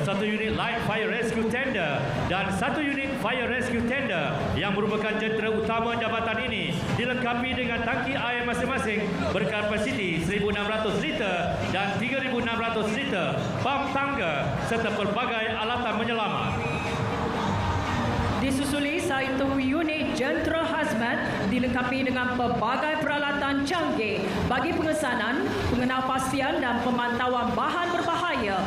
satu unit Light Fire Rescue Tender dan satu unit Fire Rescue Tender yang merupakan jentera utama jabatan ini dilengkapi dengan tangki air masing-masing berkapasiti 1,600 liter dan 3,600 liter, pam tangga serta pelbagai alatan menyelamat. Disusuli satu unit jentera hazmat dilengkapi dengan pelbagai peralatan canggih bagi pengesanan, pengenalpastian dan pemantauan bahan berbahaya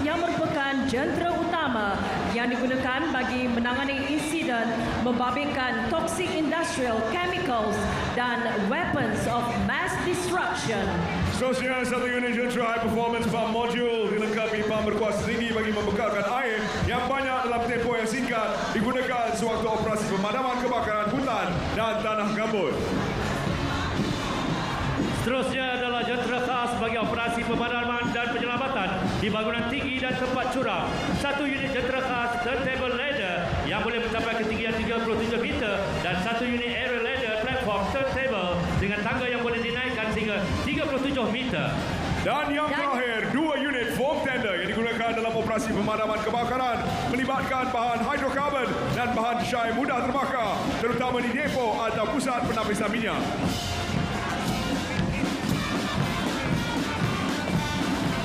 yang merupakan jentera utama yang digunakan bagi menangani insiden membabitkan toxic industrial chemicals dan weapons of mass destruction. Seterusnya, satu unit jentera high performance pump module dilengkapi pump berkuasa tinggi bagi membekalkan air yang banyak dalam tempoh yang singkat digunakan sewaktu operasi pemadaman kebakaran hutan dan tanah gambut. Seterusnya adalah jentera khas bagi operasi pemadaman dan penyelamatan di bangunan tinggi dan tempat curam. Satu unit jentera khas turntable ladder yang boleh mencapai ketinggian 37 meter dan satu unit aerial ladder platform turntable dengan tangga yang boleh dinaikkan sehingga 37 meter. Dan yang terakhir, dua unit foam tender yang digunakan dalam operasi pemadaman kebakaran melibatkan bahan hidrokarbon dan bahan syai mudah terbakar, terutama di depo atau pusat penapisan minyak.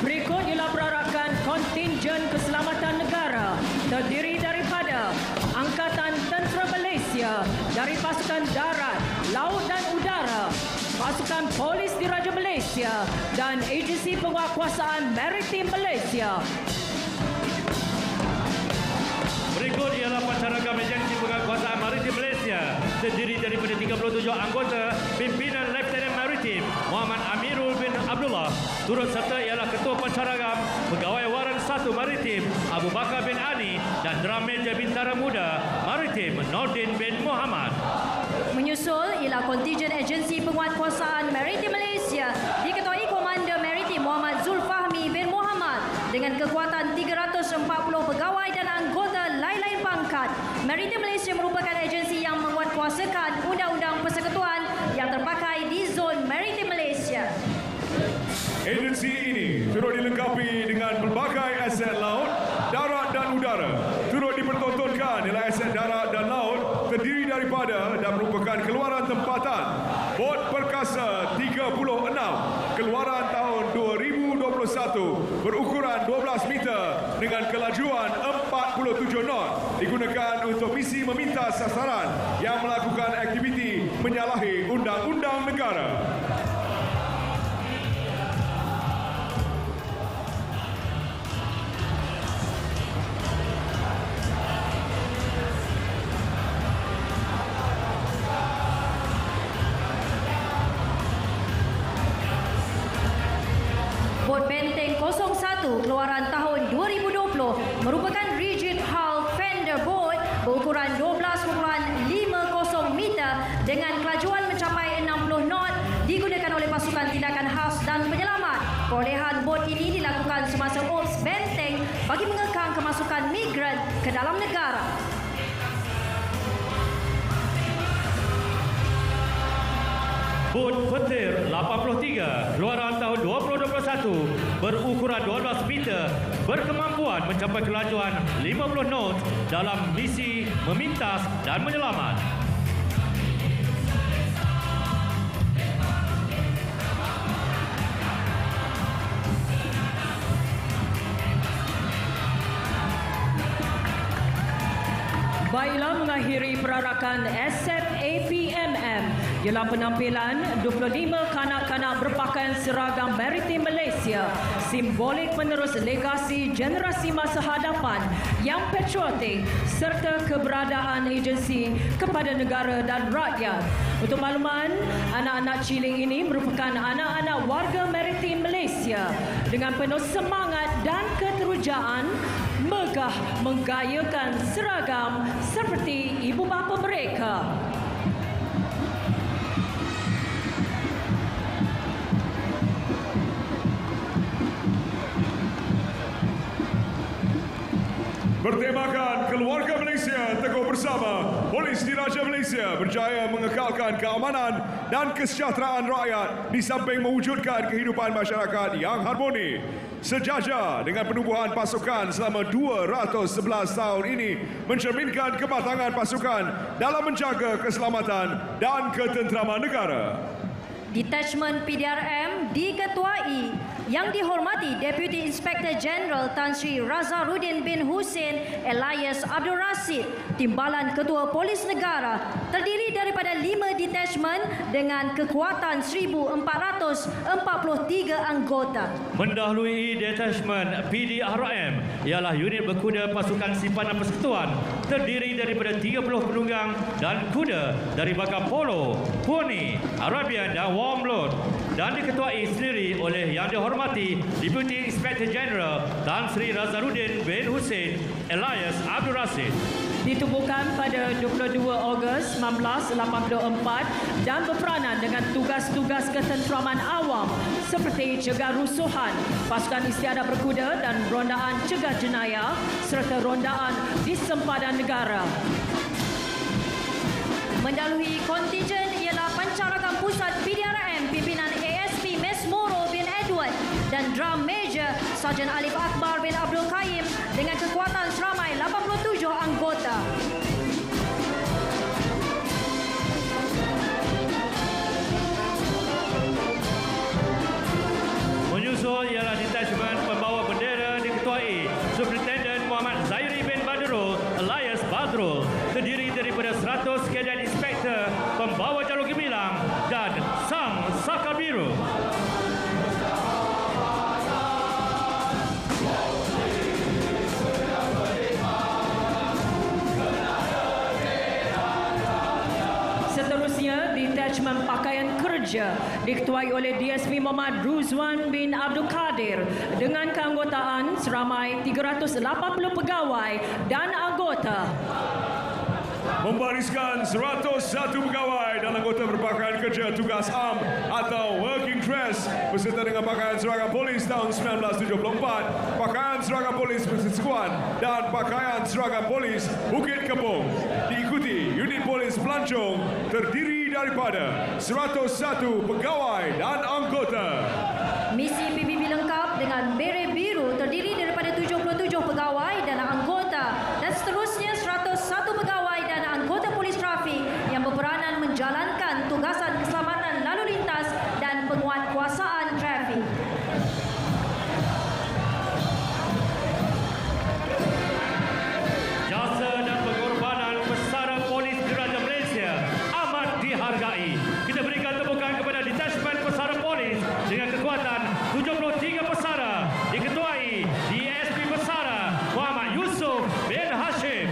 Berikut ialah perarakan kontingen keselamatan negara terdiri daripada Angkatan Tentera Malaysia dari Pasukan Darat, Laut dan Udara, Pasukan Polis Diraja Malaysia dan Agensi Penguatkuasaan Maritim Malaysia. Berikut ialah pancaragam Agensi Penguatkuasaan Maritim Malaysia terdiri daripada 37 anggota pimpinan Lieutenant Maritim Muhammad Amirul bin Abdullah. Turut serta ialah Ketua Pancaragam Pegawai Waran 1 Maritim Abu Bakar bin Ali dan Dram Meja Bintara Muda Maritim Nordin bin Muhammad. Menyusul ialah kontingen Agensi Penguatkuasaan Maritim Malaysia diketuai Komander Maritim Muhammad Zulfahmi bin Muhammad dengan kekuatan 340 pegawai dan anggota lain-lain pangkat. Maritim Malaysia merupakan agensi yang menguatkuasakan undang-undang persekutuan yang terpakai di zon Maritim Malaysia. Agensi ini turut dilengkapi dengan pelbagai aset laut, darat dan udara. Turut dipertontonkan ialah aset darat dan laut terdiri daripada dan merupakan keluaran tempatan bot perkasa 36 keluaran tahun 2021 berukuran 12 meter dengan kelajuan 47 knot digunakan untuk misi meminta sasaran yang melakukan aktiviti menyalahi undang-undang negara. Bot Benteng 01 keluaran tahun 2020 merupakan rigid hull fender boat berukuran 12.50 meter dengan kelajuan mencapai 60 knot digunakan oleh pasukan tindakan khas dan penyelamat. Perolehan bot ini dilakukan semasa ops benteng bagi mengekang kemasukan migran ke dalam negara. Bot Petir 83 keluaran tahun 2021 berukuran 12 meter berkemampuan mencapai kelajuan 50 knot dalam misi memintas dan menyelamat. Baiklah, mengakhiri perarakan SFAPMM ialah penampilan 25 kanak-kanak berpakaian seragam Maritim Malaysia, simbolik penerus legasi generasi masa hadapan yang patriotik serta keberadaan agensi kepada negara dan rakyat. Untuk makluman, anak-anak cilik ini merupakan anak-anak warga Maritim Malaysia dengan penuh semangat dan keterujaan megah menggayakan seragam seperti ibu bapa mereka. Bertemakan keluarga Malaysia teguh bersama, Polis Diraja Malaysia berjaya mengekalkan keamanan dan kesejahteraan rakyat di samping mewujudkan kehidupan masyarakat yang harmoni. Sejajar dengan penubuhan pasukan selama 211 tahun ini mencerminkan kematangan pasukan dalam menjaga keselamatan dan ketenteraman negara. Detachment PDRM diketuai yang dihormati Deputy Inspector General Tan Sri Razarudin bin Hussein Elias Abdul Rashid, Timbalan Ketua Polis Negara, terdiri daripada 5 detachment dengan kekuatan 1,443 anggota. Mendahului detachment PDRM ialah unit berkuda pasukan simpanan persekutuan terdiri daripada 30 penunggang dan kuda dari bakal polo, poni, Arabian dan warm load dan diketuai sendiri oleh yang dihormati Deputy Inspector General Tan Sri Razarudin bin Hussein Elias Abdul Rashid. Ditubuhkan pada 22 Ogos 1984 dan berperanan dengan tugas-tugas ketenteraman awam seperti cegah rusuhan, pasukan istiadat berkuda dan rondaan cegah jenayah serta rondaan di sempadan negara. Mendahului kontingen ialah Pancarakan Pusat PDRM pimpinan ASP Mesmoro bin Edward dan Drum Major Sarjan Alif Akbar bin Abdul Qayyim dengan kekuatan seramai 87 anggota. Menyusul ialah detachment pembawa bendera diketuai Superintendent Muhammad Zairi bin Badrul Elias Badrul, terdiri daripada 100 Cadet Inspektor pembawa jalur gemilang dan Sang Saka Biru. Seterusnya, detachment pakaian kerja diketuai oleh DSP Muhammad Ruzwan bin Abdul Kadir dengan keanggotaan seramai 380 pegawai dan anggota. Membariskan 101 pegawai dan anggota berpakaian kerja tugas am atau working dress beserta dengan pakaian seragam polis tahun 1974, pakaian seragam polis persekutuan dan pakaian seragam polis Bukit Kepong. Diikuti unit polis Pelancong terdiri daripada 101 pegawai dan anggota. Misi PBB lengkap dengan beret biru terdiri daripada 77 pegawai dan anggota dan seterusnya 101 pegawai dan anggota polis trafik yang berperanan menjalankan tugasan keselamatan lalu lintas dan penguatkuasaan trafik. Jasa dan pengorbanan pesara Polis Diraja Malaysia amat dihargai. Kita berikan tepukan kepada detachment pesara polis dengan kekuatan 73 pesara diketuai DSP Pesara Muhammad Yusof bin Hashim.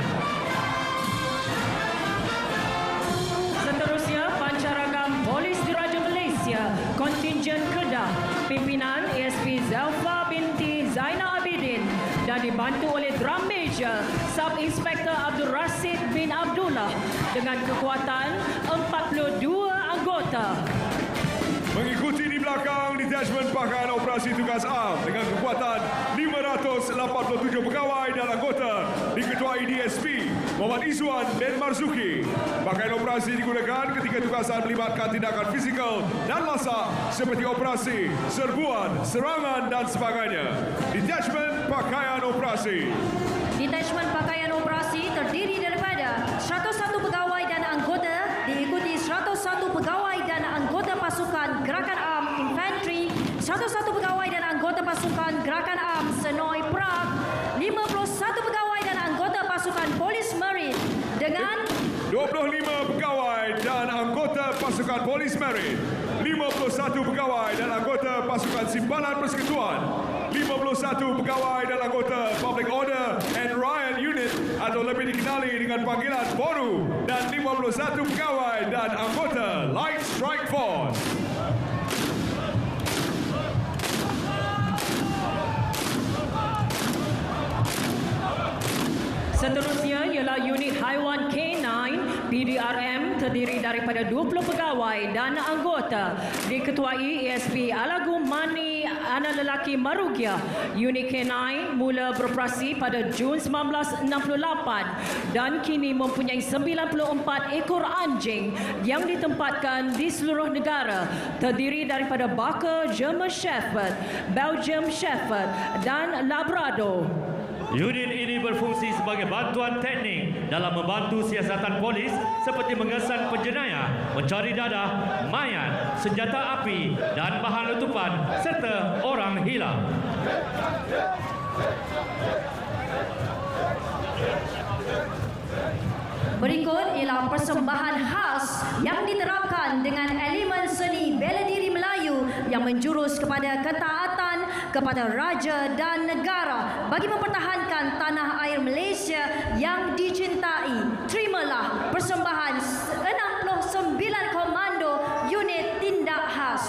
Seterusnya, Pancarakan Polis Diraja Malaysia, kontingen Kedah, pimpinan ASP Zelfa binti Zainal Abidin dan dibantu oleh Drum Major Sub Inspector Abdul Rashid bin Abdullah dengan kekuatan 42 anggota. Mengikuti di belakang detachment pakaian operasi tugas am dengan kekuatan 587 pegawai dan anggota diketuai DSP Muhammad Izzuan bin Marzuki. Pakaian operasi digunakan ketika tugasan melibatkan tindakan fizikal dan masak seperti operasi, serbuan, serangan dan sebagainya. Detachment pakaian operasi. Detachment pakaian operasi terdiri daripada 101 pegawai dan anggota diikuti 101 pegawai dan anggota pasukan Gerakan Am Infantry, 101 pegawai dan anggota pasukan Gerakan Am Senoi Prague, 51 pegawai dan anggota pasukan Polis Marine dengan 25 pegawai dan anggota pasukan Polis Marine, 51 pegawai dan anggota pasukan simpanan persekutuan, 51 pegawai dan anggota Public Order and Riot Unit atau lebih dikenali dengan panggilan PORU dan 51 pegawai dan anggota Light Strike Force. Seterusnya ialah unit haiwan K9 PDRM terdiri daripada 20 pegawai dan anggota diketuai ASP Alagu Mani anak lelaki Marugia. Unit K9 mula beroperasi pada Jun 1968 dan kini mempunyai 94 ekor anjing yang ditempatkan di seluruh negara, terdiri daripada Baka, German Shepherd, Belgium Shepherd dan Labrador. Unit ini berfungsi sebagai bantuan teknik dalam membantu siasatan polis seperti mengesan penjenayah, mencari dadah, mayat, senjata api dan bahan letupan serta orang hilang. Berikut ialah persembahan khas yang diterapkan dengan elemen seni bela diri Melayu yang menjurus kepada ketaatan kepada raja dan negara bagi mempertahankan tanah air Malaysia yang dicintai. Terimalah persembahan 69 Komando Unit Tindak Khas.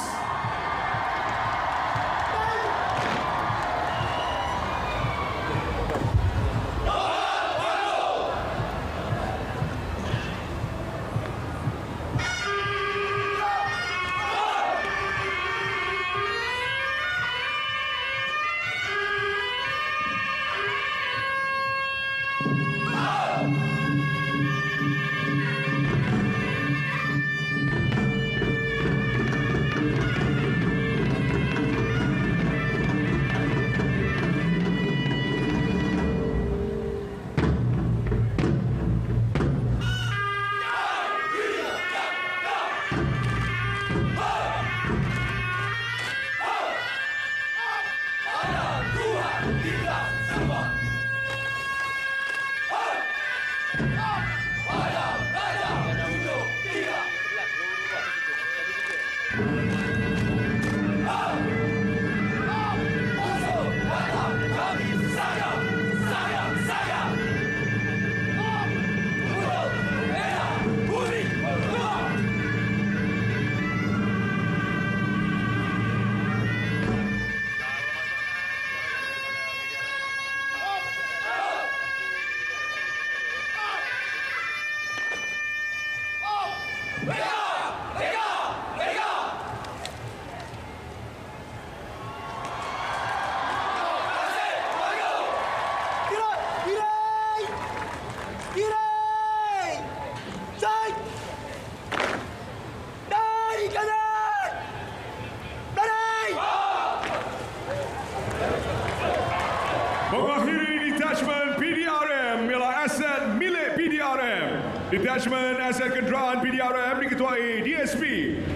Mengakhiri detachment PDRM ialah aset milik PDRM. Detachment aset kenderaan PDRM diketuai DSP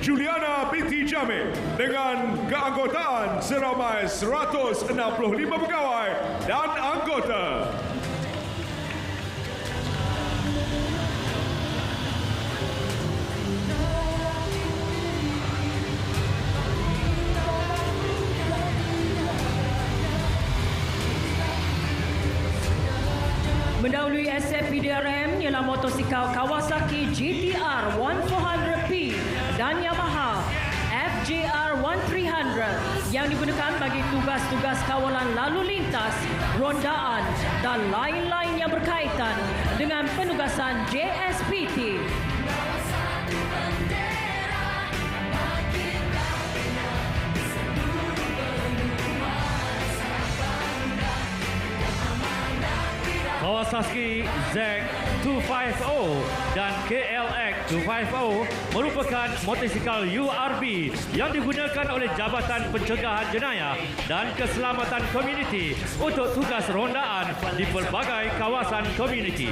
Juliana binti Jamil dengan keanggotaan seramai 165 pegawai dan anggota. Mendahului aset PDRM ialah motosikal Kawasaki GTR 1400P dan Yamaha FJR 1300 yang digunakan bagi tugas-tugas kawalan lalu lintas, rondaan dan lain-lain yang berkaitan dengan penugasan JSPT. Kawasaki Z250 dan KLX 250 merupakan motosikal URB yang digunakan oleh Jabatan Pencegahan Jenayah dan Keselamatan Komuniti untuk tugas rondaan di pelbagai kawasan komuniti.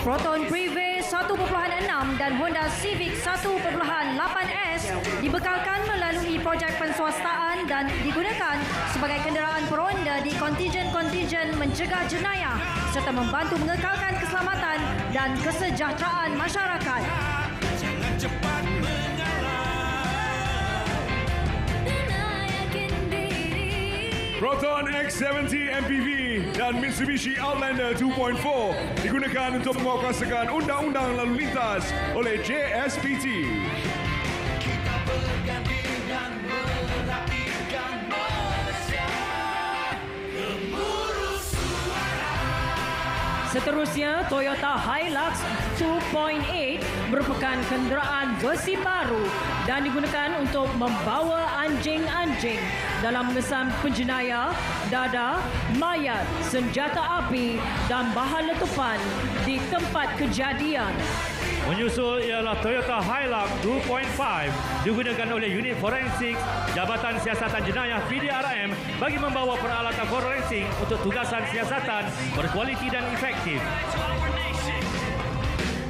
Proton Privé 1.6 dan Honda Civic 1.8S dibekalkan melalui projek penswastaan dan digunakan sebagai kenderaan peronda di kontingen-kontingen mencegah jenayah serta membantu mengekalkan keselamatan dan kesejahteraan masyarakat. Jangan cepat Proton X70 MPV dan Mitsubishi Outlander 2.4 digunakan untuk menguatkuasakan undang-undang lalu lintas oleh JSPT. kita berganti dan merapikan Malaysia. Gemuruh suara. Seterusnya, Toyota Hilux 2.8 merupakan kenderaan versi baru dan digunakan untuk membawa anjing-anjing dalam mengesan penjenayah, dada, mayat, senjata api dan bahan letupan di tempat kejadian. Menyusul ialah Toyota Hilux 2.5 digunakan oleh unit forensik Jabatan Siasatan Jenayah PDRM bagi membawa peralatan forensik untuk tugasan siasatan berkualiti dan efektif.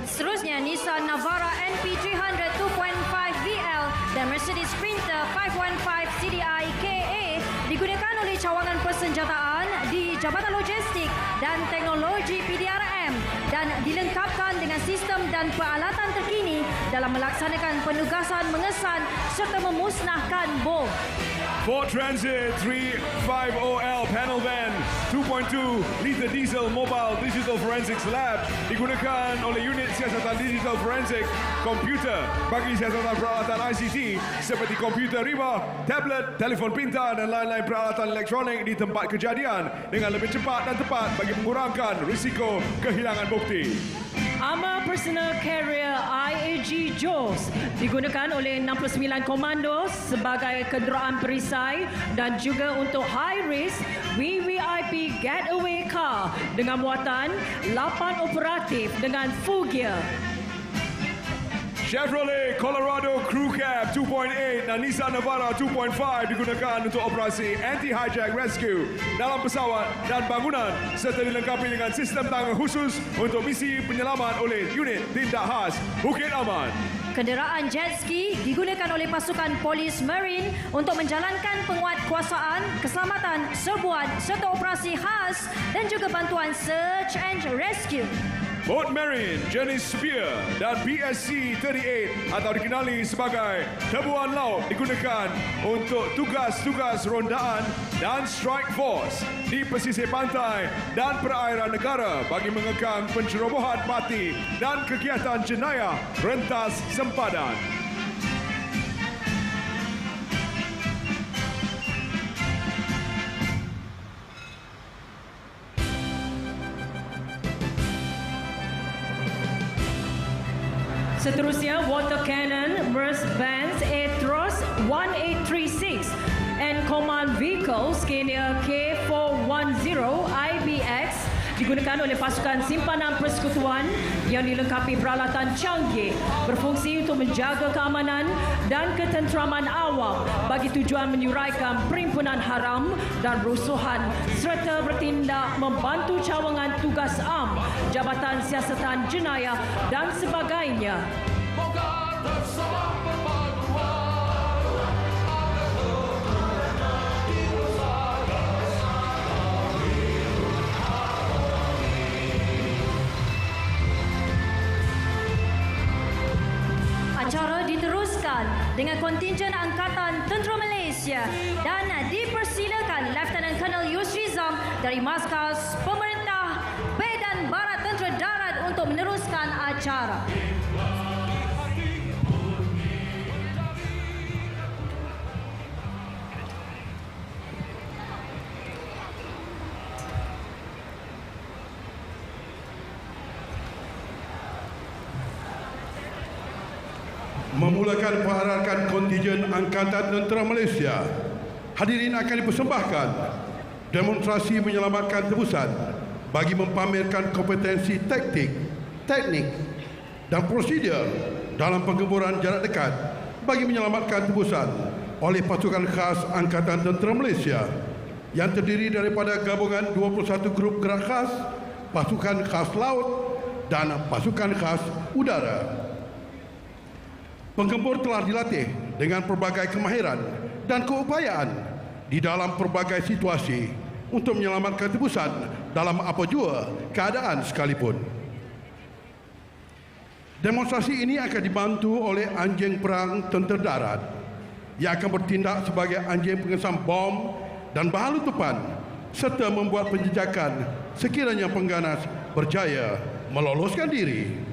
Seterusnya, Nissan Navara NP300 2.5 VL dan Mercedes Sprinter 515 CDI KA digunakan oleh cawangan persenjataan di Jabatan Logistik dan Teknologi PDRM dan dilengkapkan dengan sistem dan peralatan terkini dalam melaksanakan penugasan mengesan serta memusnahkan bom. Ford Transit 350L Panel Van 2.2 liter diesel mobile digital forensics lab digunakan oleh unit siasatan digital forensik komputer bagi siasatan peralatan ICT seperti komputer riba, tablet, telefon pintar dan lain-lain peralatan elektronik di tempat kejadian dengan lebih cepat dan tepat bagi mengurangkan risiko kehilangan bukti. Armour Personal Carrier IAG JOS digunakan oleh 69 komando sebagai kenderaan perisai dan juga untuk high risk VVIP getaway car dengan muatan 8 operatif dengan full gear. Chevrolet Colorado Crew Cab 2.8 dan Nissan Navara 2.5 digunakan untuk operasi anti-hijack rescue dalam pesawat dan bangunan serta dilengkapi dengan sistem tangan khusus untuk misi penyelamat oleh unit tindak khas Bukit Aman. Kenderaan jet ski digunakan oleh pasukan polis marine untuk menjalankan penguatkuasaan, keselamatan, serbuan serta operasi khas dan juga bantuan search and rescue. Boat Marine jenis Spear dan PSC-38 atau dikenali sebagai Tebuan Laut digunakan untuk tugas-tugas rondaan dan strike force di pesisir pantai dan perairan negara bagi mengekang pencerobohan parti dan kegiatan jenayah rentas sempadan. Seterusnya, water cannon Mercedes-Benz Aetros 1836 and command vehicle Scania K410 IBX digunakan oleh pasukan simpanan persekutuan yang dilengkapi peralatan canggih berfungsi untuk menjaga keamanan dan ketenteraman awam bagi tujuan menyuraikan perimpunan haram dan rusuhan serta bertindak membantu cawangan tugas am, Jabatan Siasatan Jenayah dan sebagainya. Moga bersama perpaduan Acara diteruskan dengan kontingen Angkatan Tentera Malaysia dan dipersilakan Lieutenant Colonel Yusri Zam dari Markas Pemerintah Medan Barat Tentera Darat untuk meneruskan acara. Memulakan perarakan kontingen Angkatan Tentera Malaysia, hadirin akan dipersembahkan demonstrasi menyelamatkan tebusan bagi mempamerkan kompetensi taktik, teknik dan prosedur dalam penggemburan jarak dekat bagi menyelamatkan tebusan oleh pasukan khas Angkatan Tentera Malaysia yang terdiri daripada gabungan 21 grup gerak khas, pasukan khas laut dan pasukan khas udara. Penggembur telah dilatih dengan pelbagai kemahiran dan keupayaan di dalam pelbagai situasi untuk menyelamatkan tebusan dalam apa jua keadaan sekalipun. Demonstrasi ini akan dibantu oleh anjing perang tentera darat yang akan bertindak sebagai anjing pengesan bom dan bahan letupan serta membuat penjejakan sekiranya pengganas berjaya meloloskan diri.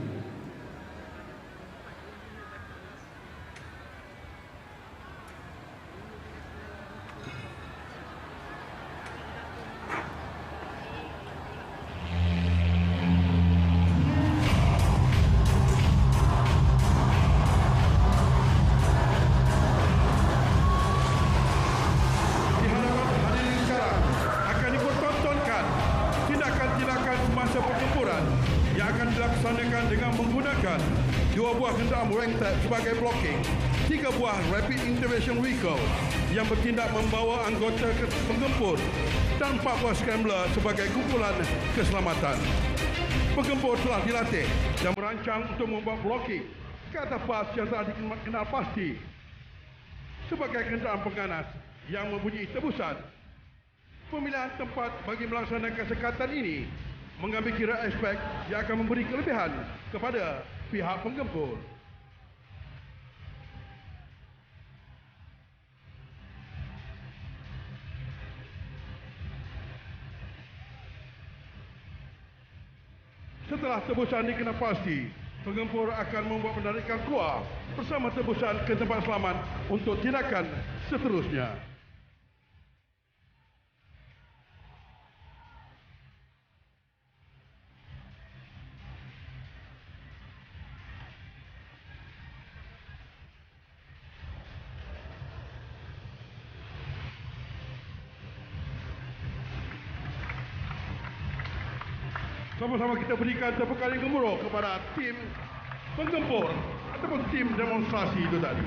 2 buah kenderaan Wentec sebagai blocking, 3 buah Rapid Intervention Vehicle yang bertindak membawa anggota penggempur dan 4 buah Scrambler sebagai kumpulan keselamatan. Penggempur telah dilatih dan merancang untuk membuat blocking ke atas bas yang telah dikenal pasti sebagai kenderaan pengganas yang mempunyai tebusan. Pemilihan tempat bagi melaksanakan sekatan ini mengambil kira aspek yang akan memberi kelebihan kepada pihak penggempur. Setelah tebusan dikenal pasti, penggempur akan membuat penarikan keluar bersama tebusan ke tempat selamat untuk tindakan seterusnya. Sama-sama kita berikan tepukan yang gemuruh kepada tim penggempur ataupun tim demonstrasi itu tadi.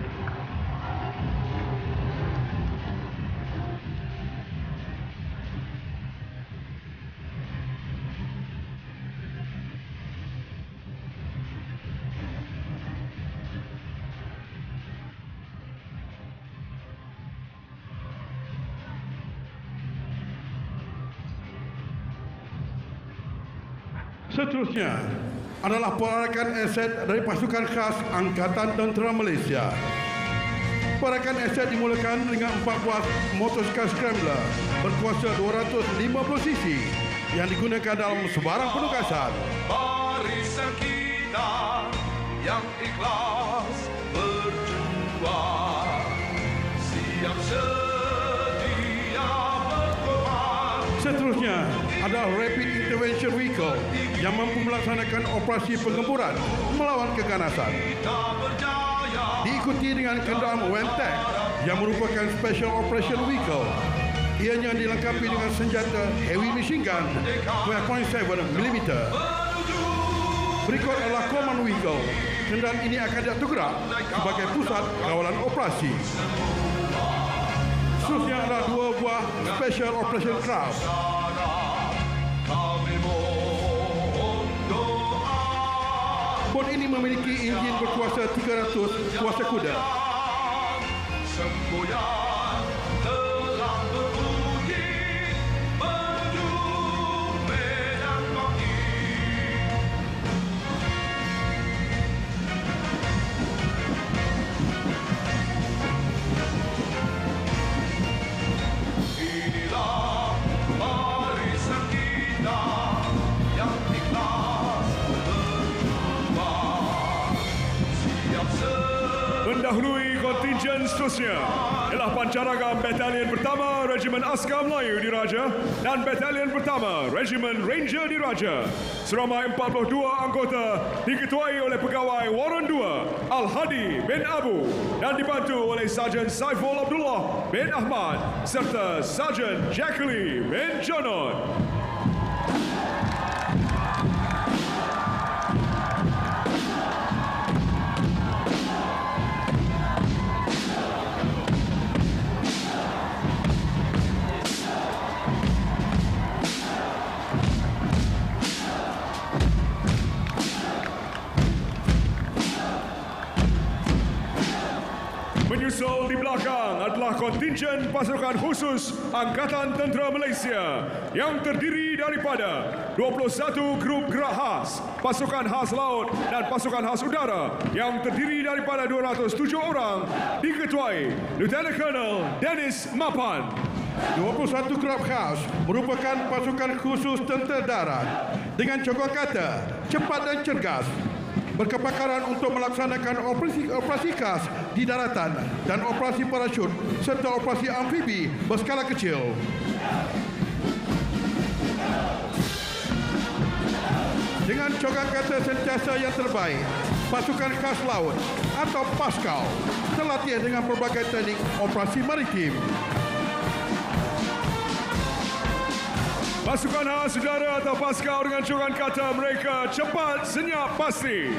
Seterusnya adalah perarakan aset dari pasukan khas Angkatan Tentera Malaysia. Perarakan aset dimulakan dengan 4 buah motosikal Scrambler berkuasa 250 cc yang digunakan dalam sebarang penugasan. Barisan kita yang ikhlas berjuang, siap sedia berkorban. Seterusnya adalah Rapid Intervention Vehicle yang mampu melaksanakan operasi penggemburan melawan keganasan. Diikuti dengan kenderaan Wentec yang merupakan Special Operation Vehicle. Ianya dilengkapi dengan senjata heavy machine gun 12.7 mm. Berikut adalah Command Vehicle. Kenderaan ini akan digerak sebagai pusat kawalan operasi. Seterusnya adalah 2 buah Special Operation Craft. Bot ini memiliki enjin berkuasa 300 kuasa kuda. Semboyan telah berbunyi menuju medan baki. Inilah barisan kita yang ikhlas berjuang, siap Mendahului kontingen seterusnya ialah Pancaragam Batalion Pertama Regimen Askar Melayu Diraja dan Batalion Pertama Regimen Ranger Diraja. Seramai 42 anggota diketuai oleh Pegawai Warren 2 Al-Hadi bin Abu dan dibantu oleh Sarjan Saiful Abdullah bin Ahmad serta Sarjan Jacqueline bin Jonon. Menyusul di belakang adalah kontingen pasukan khusus Angkatan Tentera Malaysia yang terdiri daripada 21 grup gerak khas, pasukan khas laut dan pasukan khas udara yang terdiri daripada 207 orang diketuai Lieutenant Colonel Dennis Mapan. 21 grup khas merupakan pasukan khusus tentera darat dengan cokong kata cepat dan cergas, berkepakaran untuk melaksanakan operasi khas di daratan dan operasi parachut serta operasi amfibi berskala kecil. Dengan cokong kata sentiasa yang terbaik, pasukan khas laut atau PASKAL terlatih dengan pelbagai teknik operasi maritim. Pasukan khas udara atau PASKAL dengan cokong kata mereka cepat, senyap, pasti.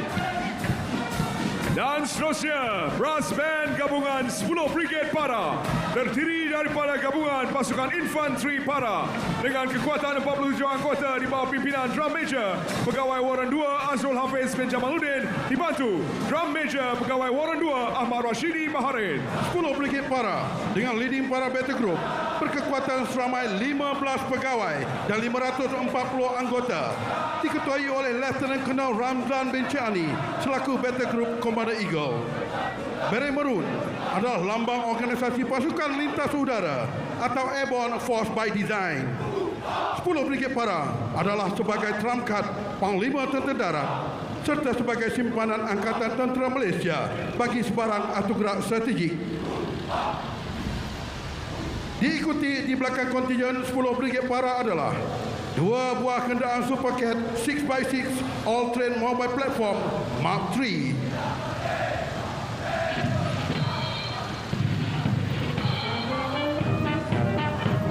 Dan seterusnya, Brass Band Gabungan 10 Brigade Para terdiri daripada gabungan pasukan infanteri para dengan kekuatan 47 anggota di bawah pimpinan Drum Major Pegawai Warren 2 Azrul Hafiz bin Jamaluddin dibantu Drum Major Pegawai Warren 2 Ahmad Rashidi Baharin. 10 Brigade Para dengan leading para battle group berkekuatan seramai 15 pegawai dan 540 anggota diketuai oleh Lieutenant Colonel Ramzan bin Chani selaku battle group Commander Eagle. Beret Maroon adalah lambang organisasi pasukan lintas udara atau Airborne Force by Design. 10 Brigade Para adalah sebagai trump card Panglima Tentera Darat serta sebagai simpanan Angkatan Tentera Malaysia bagi sebarang anugerah strategik. Diikuti di belakang kontijen 10 Brigade Para adalah 2 buah kenderaan Supercat 6x6 all-terrain mobile platform Mark III.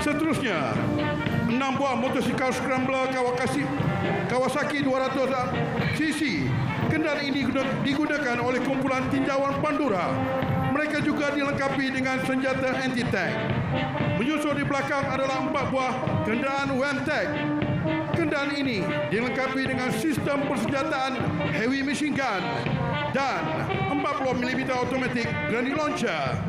Seterusnya, 6 buah motosikal scrambler Kawasaki 200cc. Kenderaan ini digunakan oleh kumpulan tinjauan Pandora. Mereka juga dilengkapi dengan senjata anti-tank. Menyusul di belakang adalah 4 buah kenderaan WAM-TAC. Kenderaan ini dilengkapi dengan sistem persenjataan heavy machine gun dan 40mm automatic grenade launcher.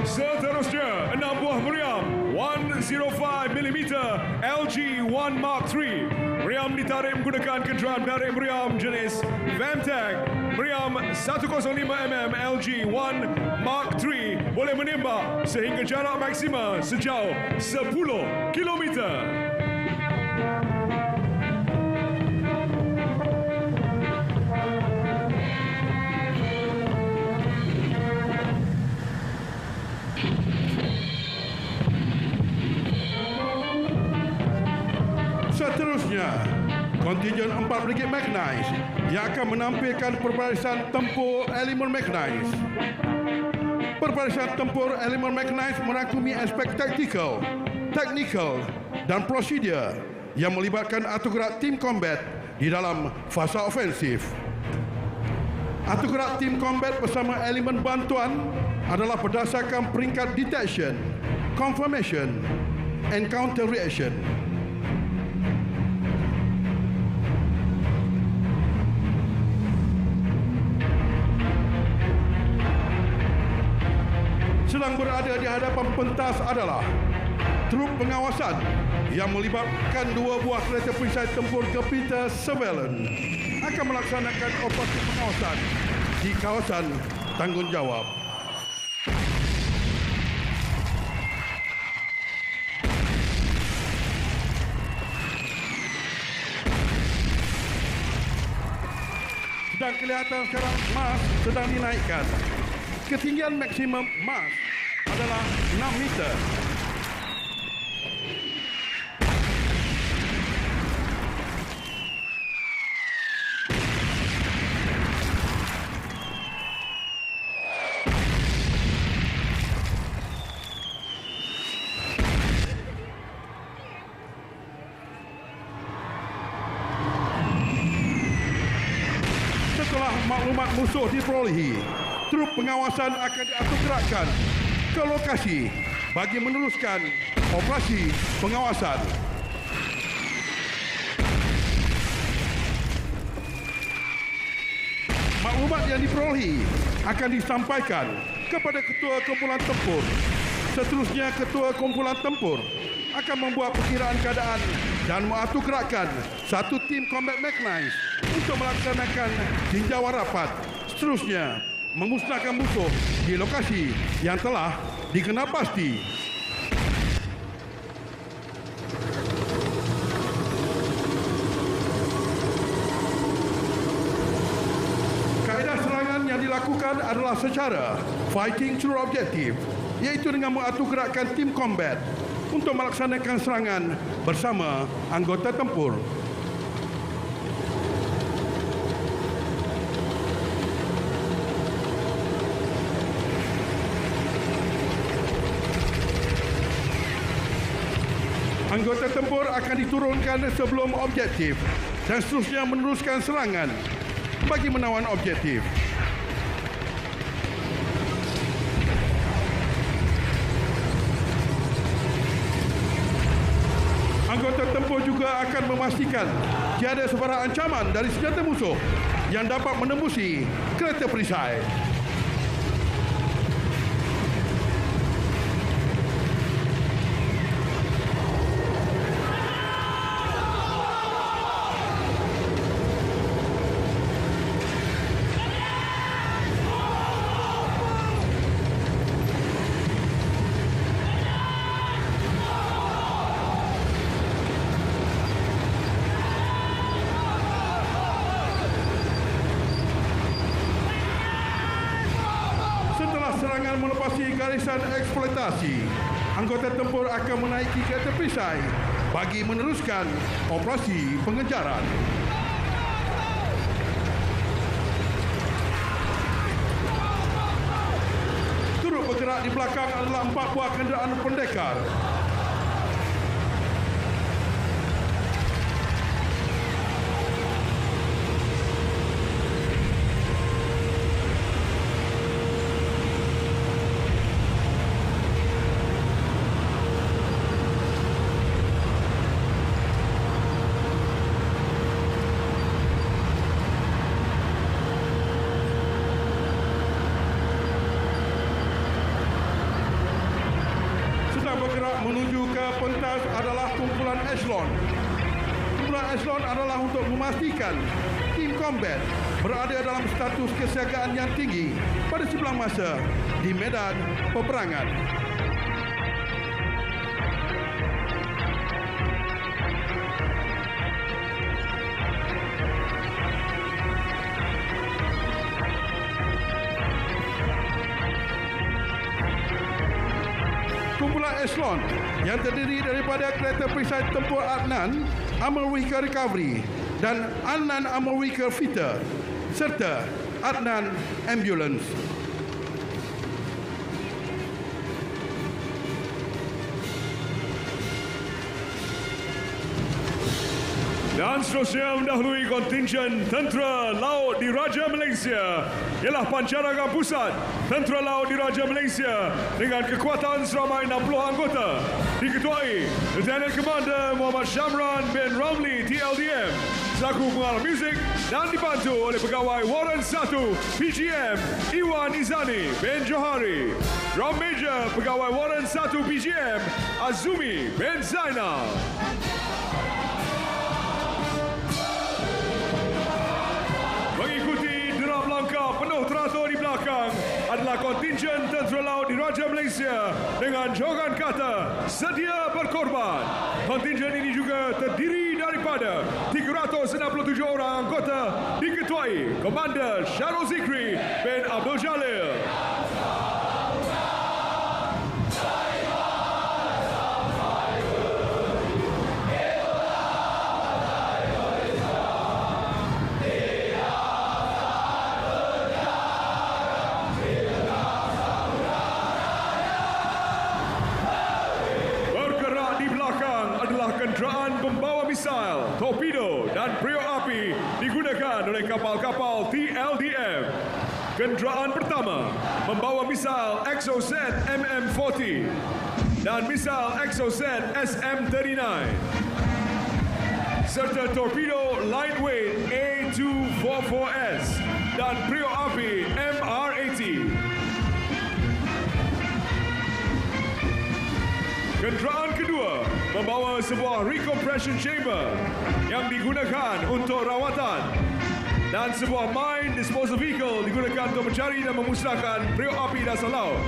Seterusnya, 6 buah meriam 105mm LG-1 Mark III. Meriam ditarik menggunakan kenderaan menarik meriam jenis VAM-TAC. Meriam 105mm LG-1 Mark III boleh menembak sehingga jarak maksimal sejauh 10 kilometer. Seterusnya, kontijen 4 Brigade Mechanized yang akan menampilkan perbarisan tempur elemen mechanized. Perbarisan tempur elemen mechanized merangkumi aspek taktikal, teknikal dan prosedur yang melibatkan anugerah tim combat di dalam fasa ofensif. Anugerah tim combat bersama elemen bantuan adalah berdasarkan peringkat detection, confirmation and counter reaction. Sedang berada di hadapan pentas adalah trup pengawasan yang melibatkan 2 buah kereta perisai tempur Jupiter Surveillance akan melaksanakan operasi pengawasan di kawasan tanggungjawab. Sedang kelihatan sekarang mas sedang dinaikkan. Ketinggian maksimum mas adalah 6 meter. Setelah maklumat musuh diperolehi, trup pengawasan akan dianugerahkan ke lokasi bagi meneruskan operasi pengawasan. Maklumat yang diperolehi akan disampaikan kepada Ketua Kumpulan Tempur. Seterusnya, Ketua Kumpulan Tempur akan membuat perkiraan keadaan dan menganugerahkan satu tim combat mechanized untuk melaksanakan tinjauan rapat. Seterusnya, memusnahkan musuh di lokasi yang telah dikenal pasti. Kaedah serangan yang dilakukan adalah secara fighting through objective, iaitu dengan menganugerahkan tim combat untuk melaksanakan serangan bersama anggota tempur. Anggota tempur akan diturunkan sebelum objektif dan seterusnya meneruskan serangan bagi menawan objektif. Anggota tempur juga akan memastikan tiada sebarang ancaman dari senjata musuh yang dapat menembusi kereta perisai. Serangan melepasi garisan eksploitasi, anggota tempur akan menaiki kereta perisai bagi meneruskan operasi pengejaran. Turut bergerak di belakang adalah 4 buah kenderaan pendekar. Bergerak menuju ke pentas adalah kumpulan Echelon. Kumpulan Echelon adalah untuk memastikan tim combat berada dalam status kesiagaan yang tinggi pada sebelah masa di medan peperangan. Kumpulan Echelon yang terdiri daripada kereta perisai tempur Adnan, Armor Vehicle Recovery dan Adnan Armor Vehicle Fitter serta Adnan Ambulance. Dan seterusnya mendahului kontingen Tentera Laut Diraja Malaysia ialah Pancaragan Pusat Tentera Laut Diraja Malaysia dengan kekuatan seramai 60 anggota diketuai Lieutenant Commander Muhammad Shamran bin Ramli TLDM selaku pengarah muzik dan dibantu oleh pegawai Warren 1 PGM Iwan Izani bin Johari. Drum Major pegawai Warren 1 PGM Azumi bin Zainal. Mengikuti derap langkah penuh teratur di belakang adalah kontingen Tentera Laut Diraja Malaysia dengan jogan kata sedia berkorban. Kontingen ini juga terdiri daripada 367 orang anggota diketuai Komander Syarul Zikri bin Abdul Jalil. Kenderaan pembawa misail, torpedo dan periuk api digunakan oleh kapal-kapal TLDM. Kenderaan pertama membawa misail EXOZ MM40 dan misail EXOZ SM39 serta torpedo lightweight A244S dan periuk api MR80. Kenderaan kedua membawa sebuah recompression chamber yang digunakan untuk rawatan dan sebuah mine disposal vehicle digunakan untuk mencari dan memusnahkan periuk api dasar laut.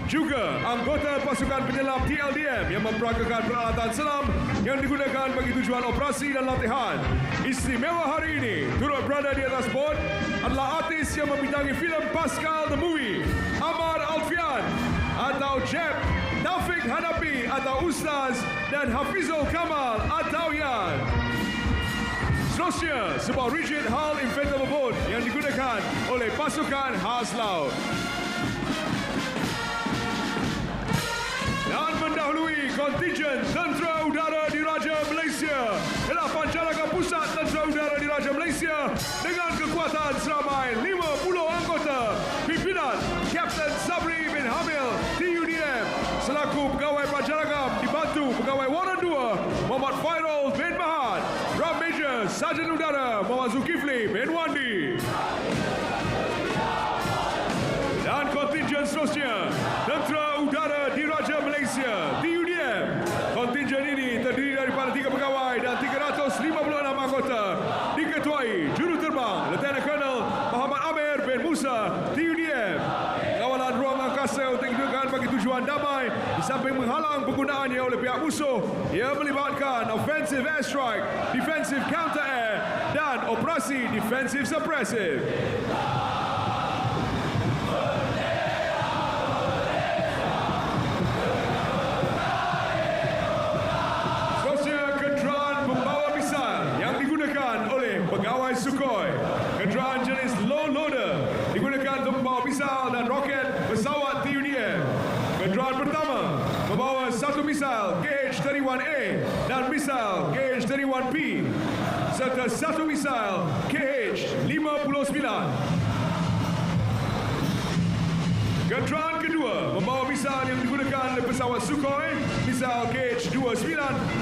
Juga anggota pasukan penyelam TLDM yang memperagakan peralatan selam yang digunakan bagi tujuan operasi dan latihan. Istimewa hari ini turut berada di atas bot adalah artis yang membintangi filem Pascal the Movie, Ahmad Alfian atau Jeb, Taufik Hanapi atau Ustaz dan Hafizul Kamal atau Yan. Seterusnya, sebuah rigid hull inflatable boat yang digunakan oleh pasukan khas laut. Dan mendahului kontingen Tentera Udara Sarjan Udara Muhammad Zulkifli bin Wandi. Dan kontingen seterusnya, Tentera Udara Diraja Malaysia, TUDM. Kontingen ini terdiri daripada 3 pegawai dan 356 anggota, diketuai Juruterbang Lieutenant Colonel Muhammad Amir bin Musa, TUDM. Kawalan ruang angkasa untuk digunakan bagi tujuan damai di samping menghalang penggunaannya oleh pihak musuh. Ia melibatkan offensive airstrike, defensive counter air dan operasi defensive suppressive. Pegawai Sukhoi, kenderaan jenis low loader digunakan untuk membawa misal dan roket pesawat TUDM. Kenderaan pertama membawa 1 misal KH-31A dan misal KH-31P serta 1 misal KH-59. Kenderaan kedua membawa misal yang digunakan oleh pesawat Sukhoi, misal KH-29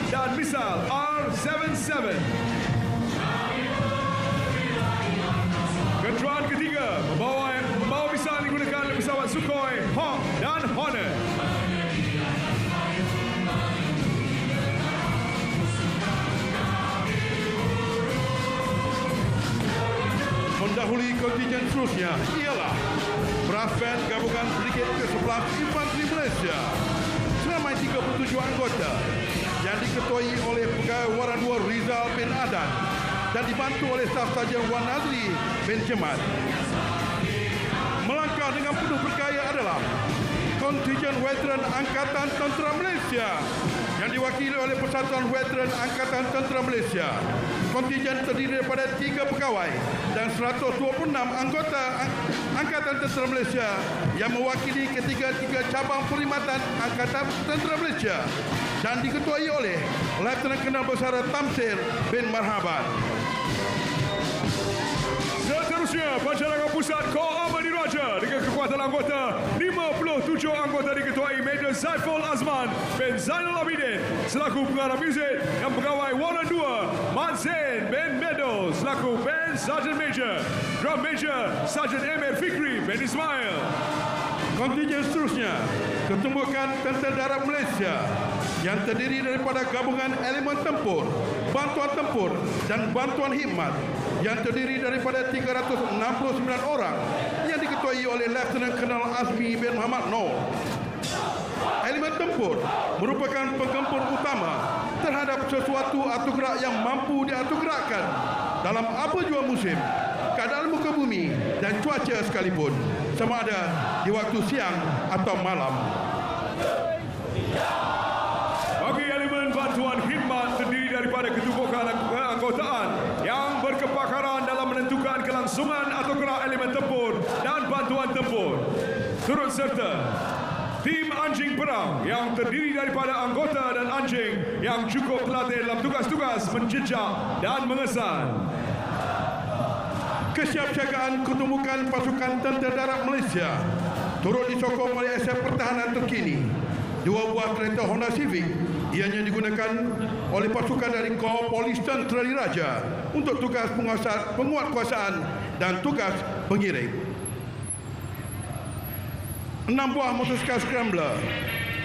dan misal R-77. Kenderaan ketiga membawa misal digunakan oleh pesawat Sukhoi, Hawk dan Hornet. Mendahului kontingen seterusnya ialah Brass Band Gabungan Brigade ke-11 Infanteri Malaysia seramai 37 anggota yang diketuai oleh Pegawai Waran 2 Rizal bin Adan dan dibantu oleh Staf Sarjan Wan Nazri bin Jemat. Melangkah dengan penuh bergaya adalah kontingen veteran Angkatan Tentera Malaysia yang diwakili oleh Persatuan Veteran Angkatan Tentera Malaysia. Kontingen terdiri daripada 3 pegawai dan 126 anggota Angkatan Tentera Malaysia yang mewakili ketiga-tiga cabang perkhidmatan Angkatan Tentera Malaysia dan diketuai oleh Lieutenant Colonel Besar Tamsir bin Marhaban. Seterusnya, Pancaraga Pusat Kor Armada Diraja dengan kekuatan anggota 57 anggota diketuai Major Zaiful Azman bin Zainal Abidin selaku pengarah muzik dan pegawai Waran 2 Mat Zain bin Meadows selaku Band Sergeant Major, Drum Major Sergeant Emir Fikri bin Ismail. Kontingen seterusnya, Ketumbukan Tentera Darat Malaysia yang terdiri daripada gabungan elemen tempur, bantuan tempur dan bantuan khidmat yang terdiri daripada 369 orang yang diketuai oleh Lieutenant Colonel Azmi bin Muhammad Noor. Elemen tempur merupakan penggempur utama terhadap sesuatu anugerah yang mampu dianugerahkan dalam apa jua musim, keadaan muka bumi dan cuaca sekalipun, sama ada di waktu siang atau malam. Bagi elemen bantuan khidmat terdiri daripada ketumpukan keanggotaan yang berkepakaran dalam menentukan kelangsungan atau gerak elemen tempur dan bantuan tempur. Turut serta tim anjing perang yang terdiri daripada anggota dan anjing yang cukup terlatih dalam tugas-tugas menjejak dan mengesan. Kesiapsiagaan ketumbukan pasukan Tentera Darat Malaysia turut disokong oleh aset pertahanan terkini. 2 buah kereta Honda Civic ianya digunakan oleh pasukan dari Kor Polis Tentera Diraja untuk tugas penguatkuasaan dan tugas pengiring. 6 buah motosikal scrambler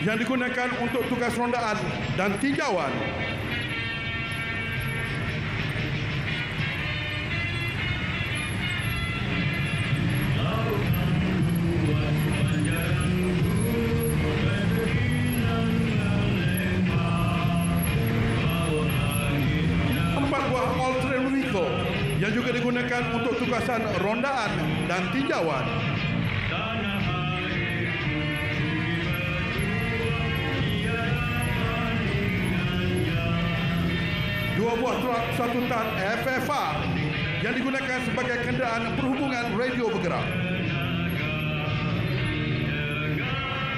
yang digunakan untuk tugas rondaan dan tinjauan. Yang juga digunakan untuk tugasan rondaan dan tinjauan. Dua buah truk 1 tan FFR yang digunakan sebagai kenderaan perhubungan radio bergerak.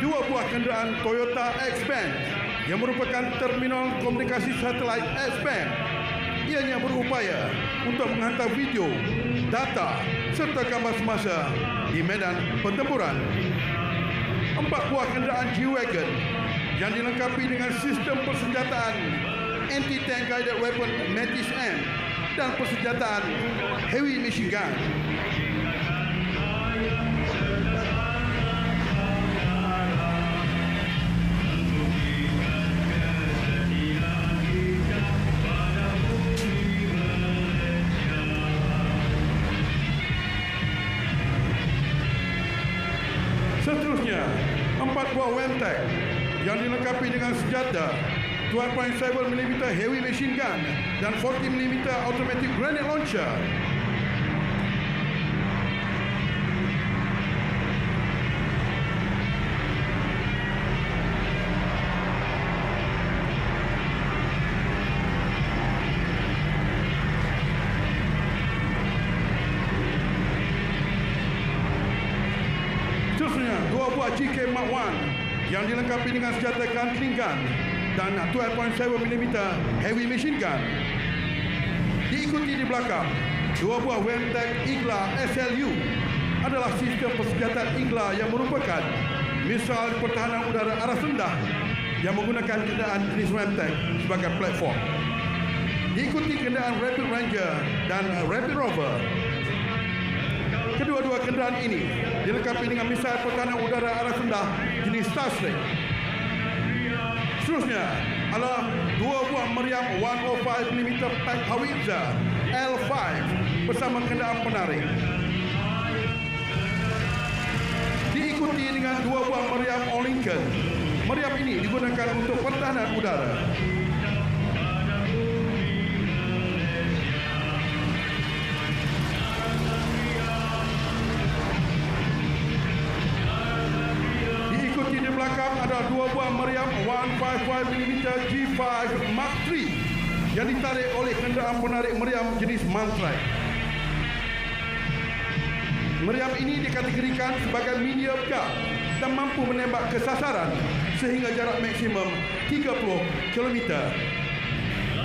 2 buah kenderaan Toyota X-Band yang merupakan terminal komunikasi satelit X-Band. Ianya berupaya untuk menghantar video, data serta gambar semasa di medan pertempuran. 4 buah kenderaan G-Wagon yang dilengkapi dengan sistem persenjataan anti-tank guided weapon Metis M dan persenjataan heavy machine gun. Seterusnya, 4 buah Wemtek yang dilengkapi dengan senjata 12.7mm heavy machine gun dan 40mm automatic grenade launcher. Seterusnya, 2 buah GK Mark 1 yang dilengkapi dengan senjata Gatling gun dan 12.7mm heavy machine gun. Diikuti di belakang, 2 buah Wemtek Igla SLU adalah sistem persenjataan Igla yang merupakan misal pertahanan udara arah rendah yang menggunakan kenderaan jenis Wemtek sebagai platform. Diikuti kenderaan Rapid Ranger dan Rapid Rover. Kedua-dua kenderaan ini dilengkapi dengan misal pertahanan udara arah rendah jenis Starstreak. Seterusnya adalah 2 buah meriam 105mm Pack Howitzer L5 bersama kenderaan penarik. Diikuti dengan 2 buah meriam Lincoln. Meriam ini digunakan untuk pertahanan udara. Di belakang ada 2 buah meriam 155mm G5 Mark III yang ditarik oleh kenderaan penarik meriam jenis Mantrike. Meriam ini dikategorikan sebagai medium guard dan mampu menembak ke sasaran sehingga jarak maksimum 30 km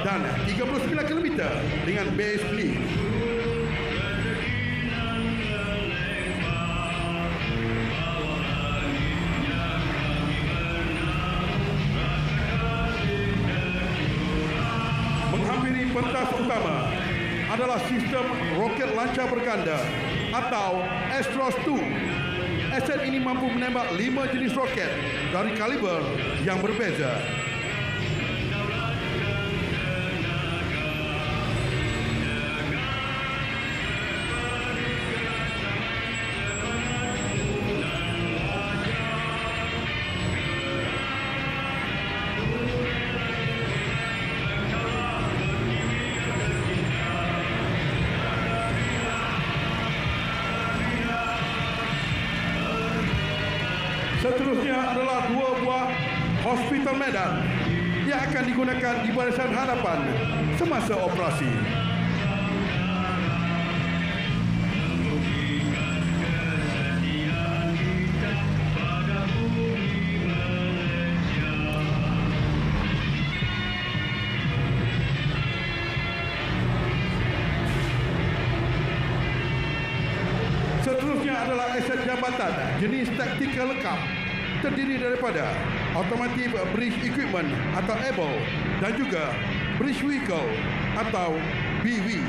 dan 39 km dengan base speed. Menghampiri pentas utama adalah sistem roket lancar berganda atau Astros 2. Aset ini mampu menembak 5 jenis roket dari kaliber yang berbeza. Seterusnya adalah 2 buah hospital medan yang akan digunakan di Barisan Harapan semasa operasi. Seterusnya adalah aset jabatan jenis taktikal lengkap, terdiri daripada Automatic Bridge Equipment atau ABEL dan juga Bridge Vehicle atau BV.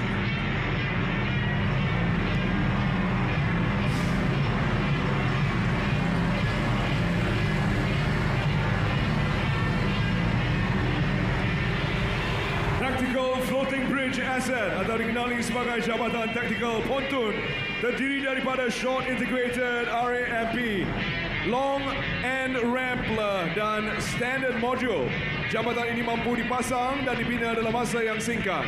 Tactical Floating Bridge Asset atau dikenali sebagai Jabatan Taktikal Pontun terdiri daripada Short Integrated RAMP, Long End Rampler dan Standard Module. Jabatan ini mampu dipasang dan dibina dalam masa yang singkat.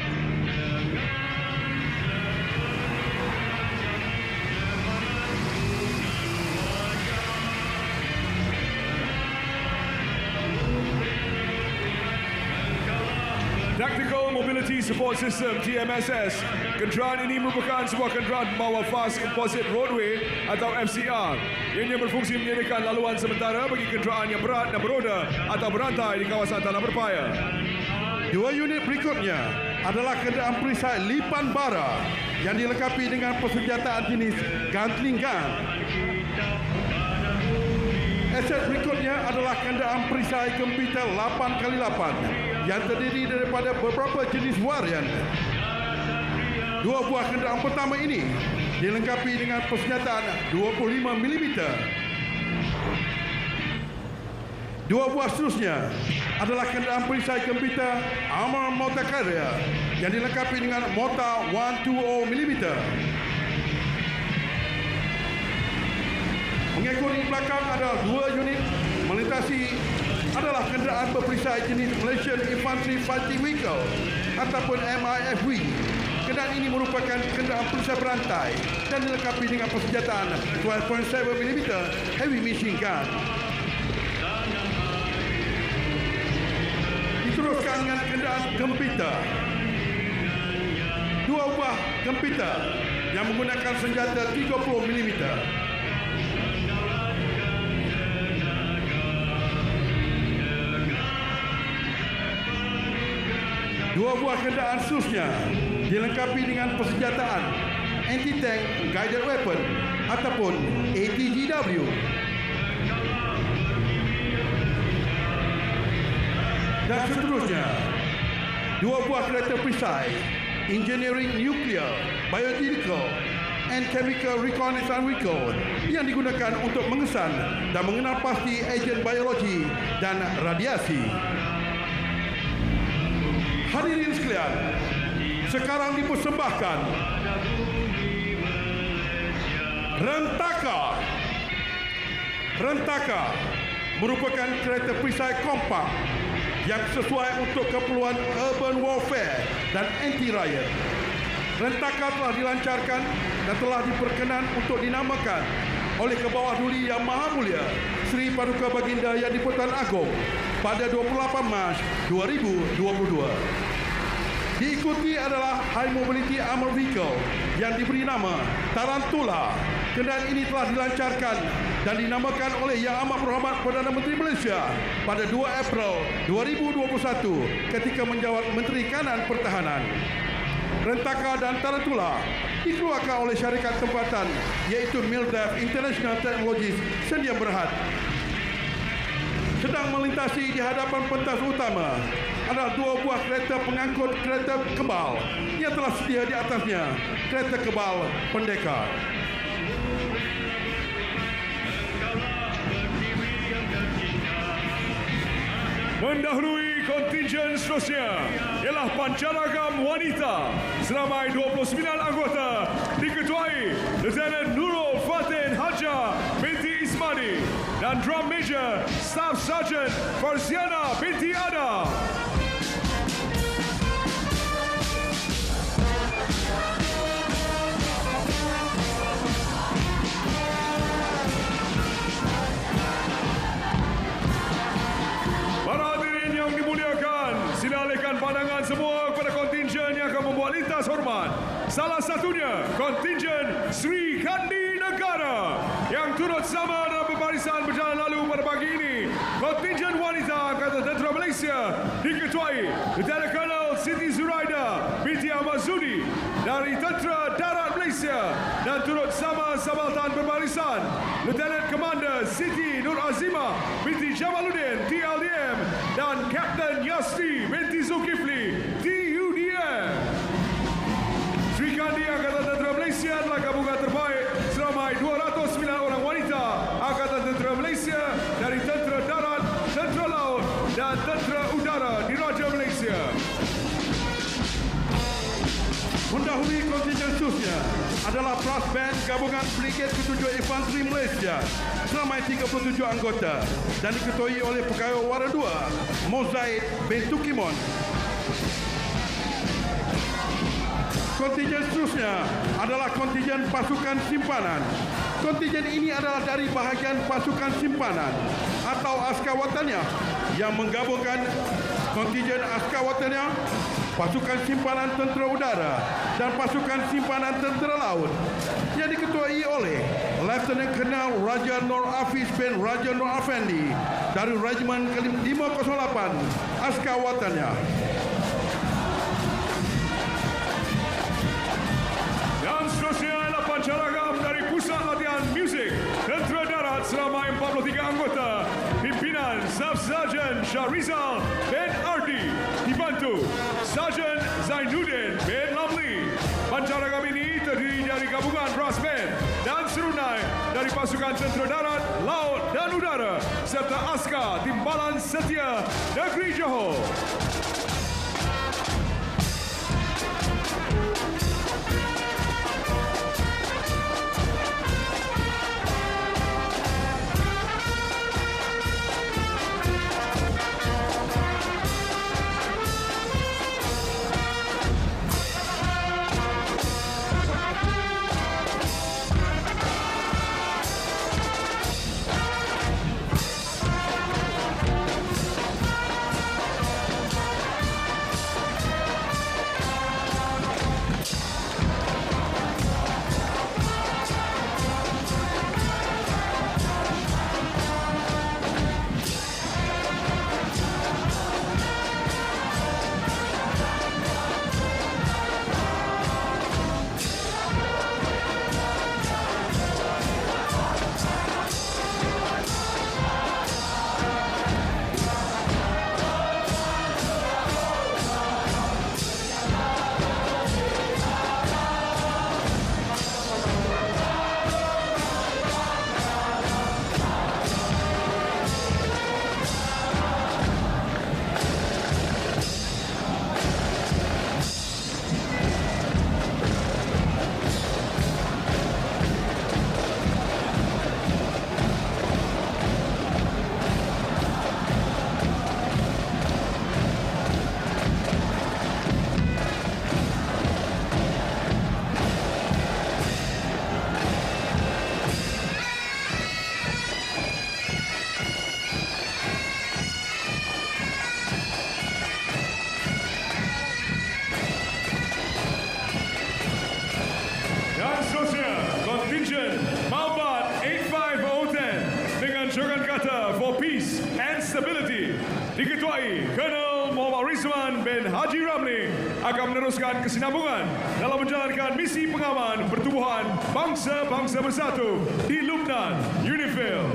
Tactical Mobility Support System TMSS. Kenderaan ini merupakan sebuah kenderaan bawah Fast Composite Roadway atau FCR. Ianya berfungsi menyediakan laluan sementara bagi kenderaan yang berat dan beroda atau berantai di kawasan tanah berpaya. 2 unit berikutnya adalah kenderaan perisai lipan bara yang dilengkapi dengan persenjataan jenis Gatling gun. Aset berikutnya adalah kenderaan perisai komputer 8x8 yang terdiri daripada beberapa jenis varian. Dua buah kenderaan pertama ini dilengkapi dengan persenjataan 25 mm. Dua buah seterusnya adalah kenderaan perisai komputer Armor Mortar Carrier yang dilengkapi dengan mortar 120 mm. Mengikuti belakang adalah dua unit melintasi adalah kenderaan berperisai jenis Malaysian Infantry Fighting Vehicle ataupun MIFV. Kenderaan ini merupakan kenderaan perisai berantai dan dilengkapi dengan persenjataan 12.7 mm heavy machine gun. Diteruskan dengan kenderaan komputer. Dua buah komputer yang menggunakan senjata 30 mm. Dua buah kenderaan seterusnya dilengkapi dengan persenjataan anti-tank guided weapon ataupun ATGW. Dan seterusnya, dua buah kereta perisai engineering nuclear, biological and chemical reconnaissance vehicle yang digunakan untuk mengesan dan mengenal pasti agen biologi dan radiasi. Hadirin sekalian, sekarang dipersembahkan Rentaka. Rentaka merupakan kereta perisai kompak yang sesuai untuk keperluan urban warfare dan anti-riot. Rentaka telah dilancarkan dan telah diperkenan untuk dinamakan oleh Kebawah Duli Yang Maha Mulia Seri Paduka Baginda Yang di-Pertuan Agong pada 28 Mac 2022. Diikuti adalah High Mobility Armor Vehicle yang diberi nama Tarantula. Kenderaan ini telah dilancarkan dan dinamakan oleh Yang Amat Berhormat Perdana Menteri Malaysia pada 2 April 2021 ketika menjawat Menteri Kanan Pertahanan. Rentaka dan Tarantula dikeluarkan oleh syarikat tempatan iaitu Mildef International Technologies Sedia Berhad. Sedang melintasi di hadapan pentas utama adalah dua buah kereta pengangkut kereta kebal yang telah sedia di atasnya kereta kebal pendekar. Mendahului kontingen seterusnya ialah Pancaragam Wanita seramai 29 anggota diketuai Lieutenant Nurul Fatin Haja binti Ismani dan Drum Major Staff Sergeant Farziana binti Adam. Para hadirin yang dimuliakan, sila alihkan pandangan semua kepada kontingen yang akan membuat lintas hormat. Salah satunya kontingen Sri Kandi Negara yang turut sama dalam pembarisan berjalan lalu pada pagi ini. Kontingen wanita Angkatan Tentera Malaysia diketuai Lieutenant Colonel Siti Zuraida binti Ahmad Zudi dari Tentera Darat Malaysia dan turut sama Subaltan Pembarisan Lieutenant Commander Siti Nur Azimah binti Jamaluddin TLDM dan Kapten Yasti binti Zulkifli TUDM. Sri Kandi Angkatan Tentera Malaysia adalah gabungan terbaik seramai 209 orang wanita Angkatan Tentera Malaysia dari Tentera Darat, Tentera Laut dan Tentera Udara di Raja Malaysia. Mendahului kontingen seterusnya adalah Brass Band Gabungan Brigade ke-7 Infanteri Malaysia seramai 37 anggota dan diketuai oleh Pegawai Wara 2 Mozaid bin Tukimon. Kontingen seterusnya adalah kontingen pasukan simpanan. Kontingen ini adalah dari bahagian pasukan simpanan atau askar wataniah yang menggabungkan kontingen askar wataniah, pasukan simpanan tentera udara dan pasukan simpanan tentera laut yang diketuai oleh Lieutenant Colonel Raja Nur Hafiz bin Raja Nur Afendi dari Regimen ke-508 Askar Wataniah. Dan seterusnya adalah pancaragam dari Pusat Latihan Muzik Tentera Darat selama 43 anggota. Pimpinan Staff Sergeant Shahrizal bin Ardi dibantu Sergeant Zainuddin bin Lamli. Pancaragam gabungan Brass Band dan serunai dari pasukan Tentera Darat, Laut dan Udara serta askar Timbalan Setia Negeri Johor. Contingent Malbat 85010 dengan joran kata For Peace and Stability diketuai Colonel Muhammad Rizwan bin Haji Ramli akan meneruskan kesinambungan dalam menjalankan misi pengaman pertubuhan bangsa-bangsa bersatu di Lubnan, UNIFIL.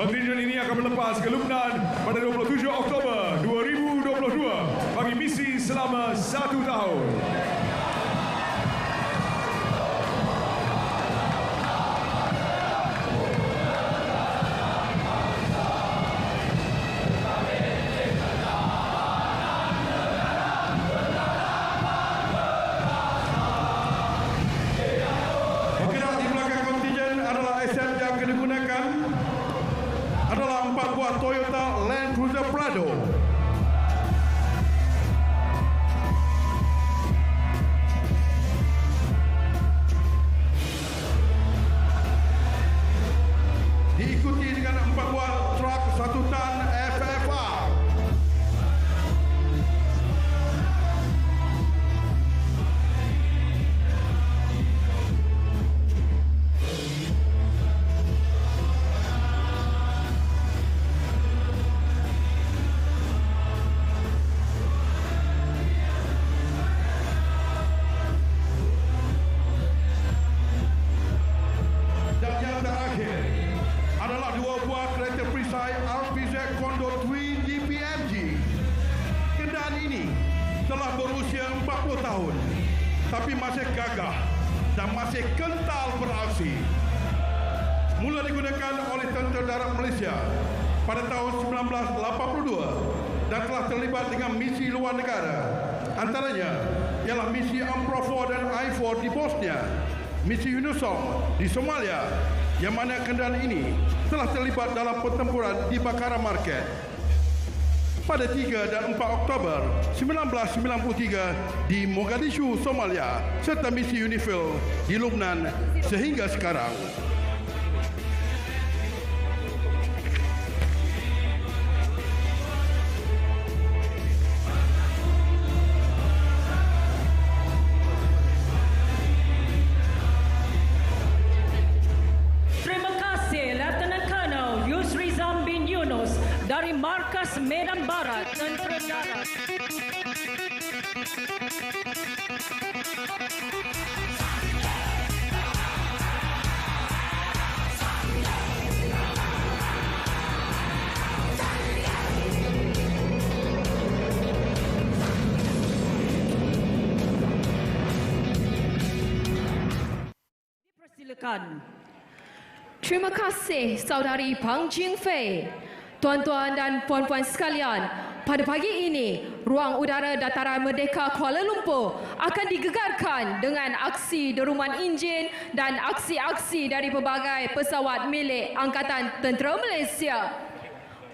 Kontinjen ini akan melepas ke Lubnan pada 27 Oktober 2022 bagi misi selama 1 tahun. Adalah 4 buah Toyota Land Cruiser Prado. Diikuti dengan 4 buah truk 1 tan FFR. Adalah 2 buah kereta perisai RPZ Condor Twin GPMG. Kenderaan ini telah berusia 40 tahun tapi masih gagah dan masih kental beraksi. Mula digunakan oleh Tentera Darat Malaysia pada tahun 1982 dan telah terlibat dengan misi luar negara. Antaranya ialah misi UNPROFOR dan I4 di Bosnia, misi UNISOM di Somalia, yang mana kenderaan ini telah terlibat dalam pertempuran di Bakara Market pada 3 dan 4 Oktober 1993 di Mogadishu, Somalia, serta misi UNIFIL di Lubnan sehingga sekarang. Dari Markas Medan Barat, Tentera Darat. dipersilakan. Terima kasih Saudari Pang Jing Fei. Tuan-tuan dan puan-puan sekalian, pada pagi ini, ruang udara Dataran Merdeka Kuala Lumpur akan digegarkan dengan aksi deruman enjin dan aksi-aksi dari pelbagai pesawat milik Angkatan Tentera Malaysia.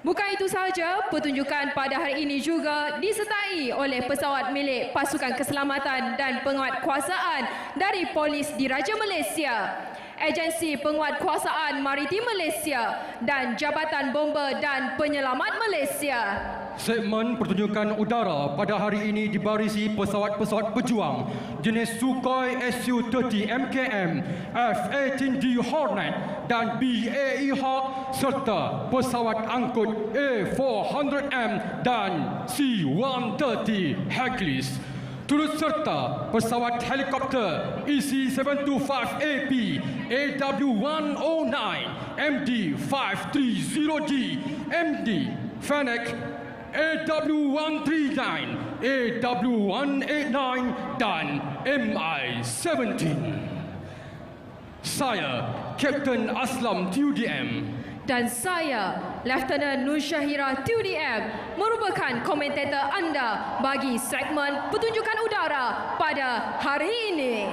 Bukan itu sahaja, pertunjukan pada hari ini juga disertai oleh pesawat milik Pasukan Keselamatan dan Penguatkuasaan dari Polis Diraja Malaysia, Agensi Penguatkuasaan Maritim Malaysia dan Jabatan Bomba dan Penyelamat Malaysia. Segmen pertunjukan udara pada hari ini dibarisi pesawat-pesawat pejuang jenis Sukhoi Su-30 MKM, F-18D Hornet dan BAE Hawk serta pesawat angkut A400M dan C-130 Hercules. Turut serta pesawat helikopter EC-725AP, AW-109, MD-530D, MD Fennec, AW-139, AW-189 dan MI-17. Saya, Kapten Aslam TUDM. Dan saya, Lieutenant Nur Syahira TUDM, merupakan komentator anda bagi segmen pertunjukan udara pada hari ini.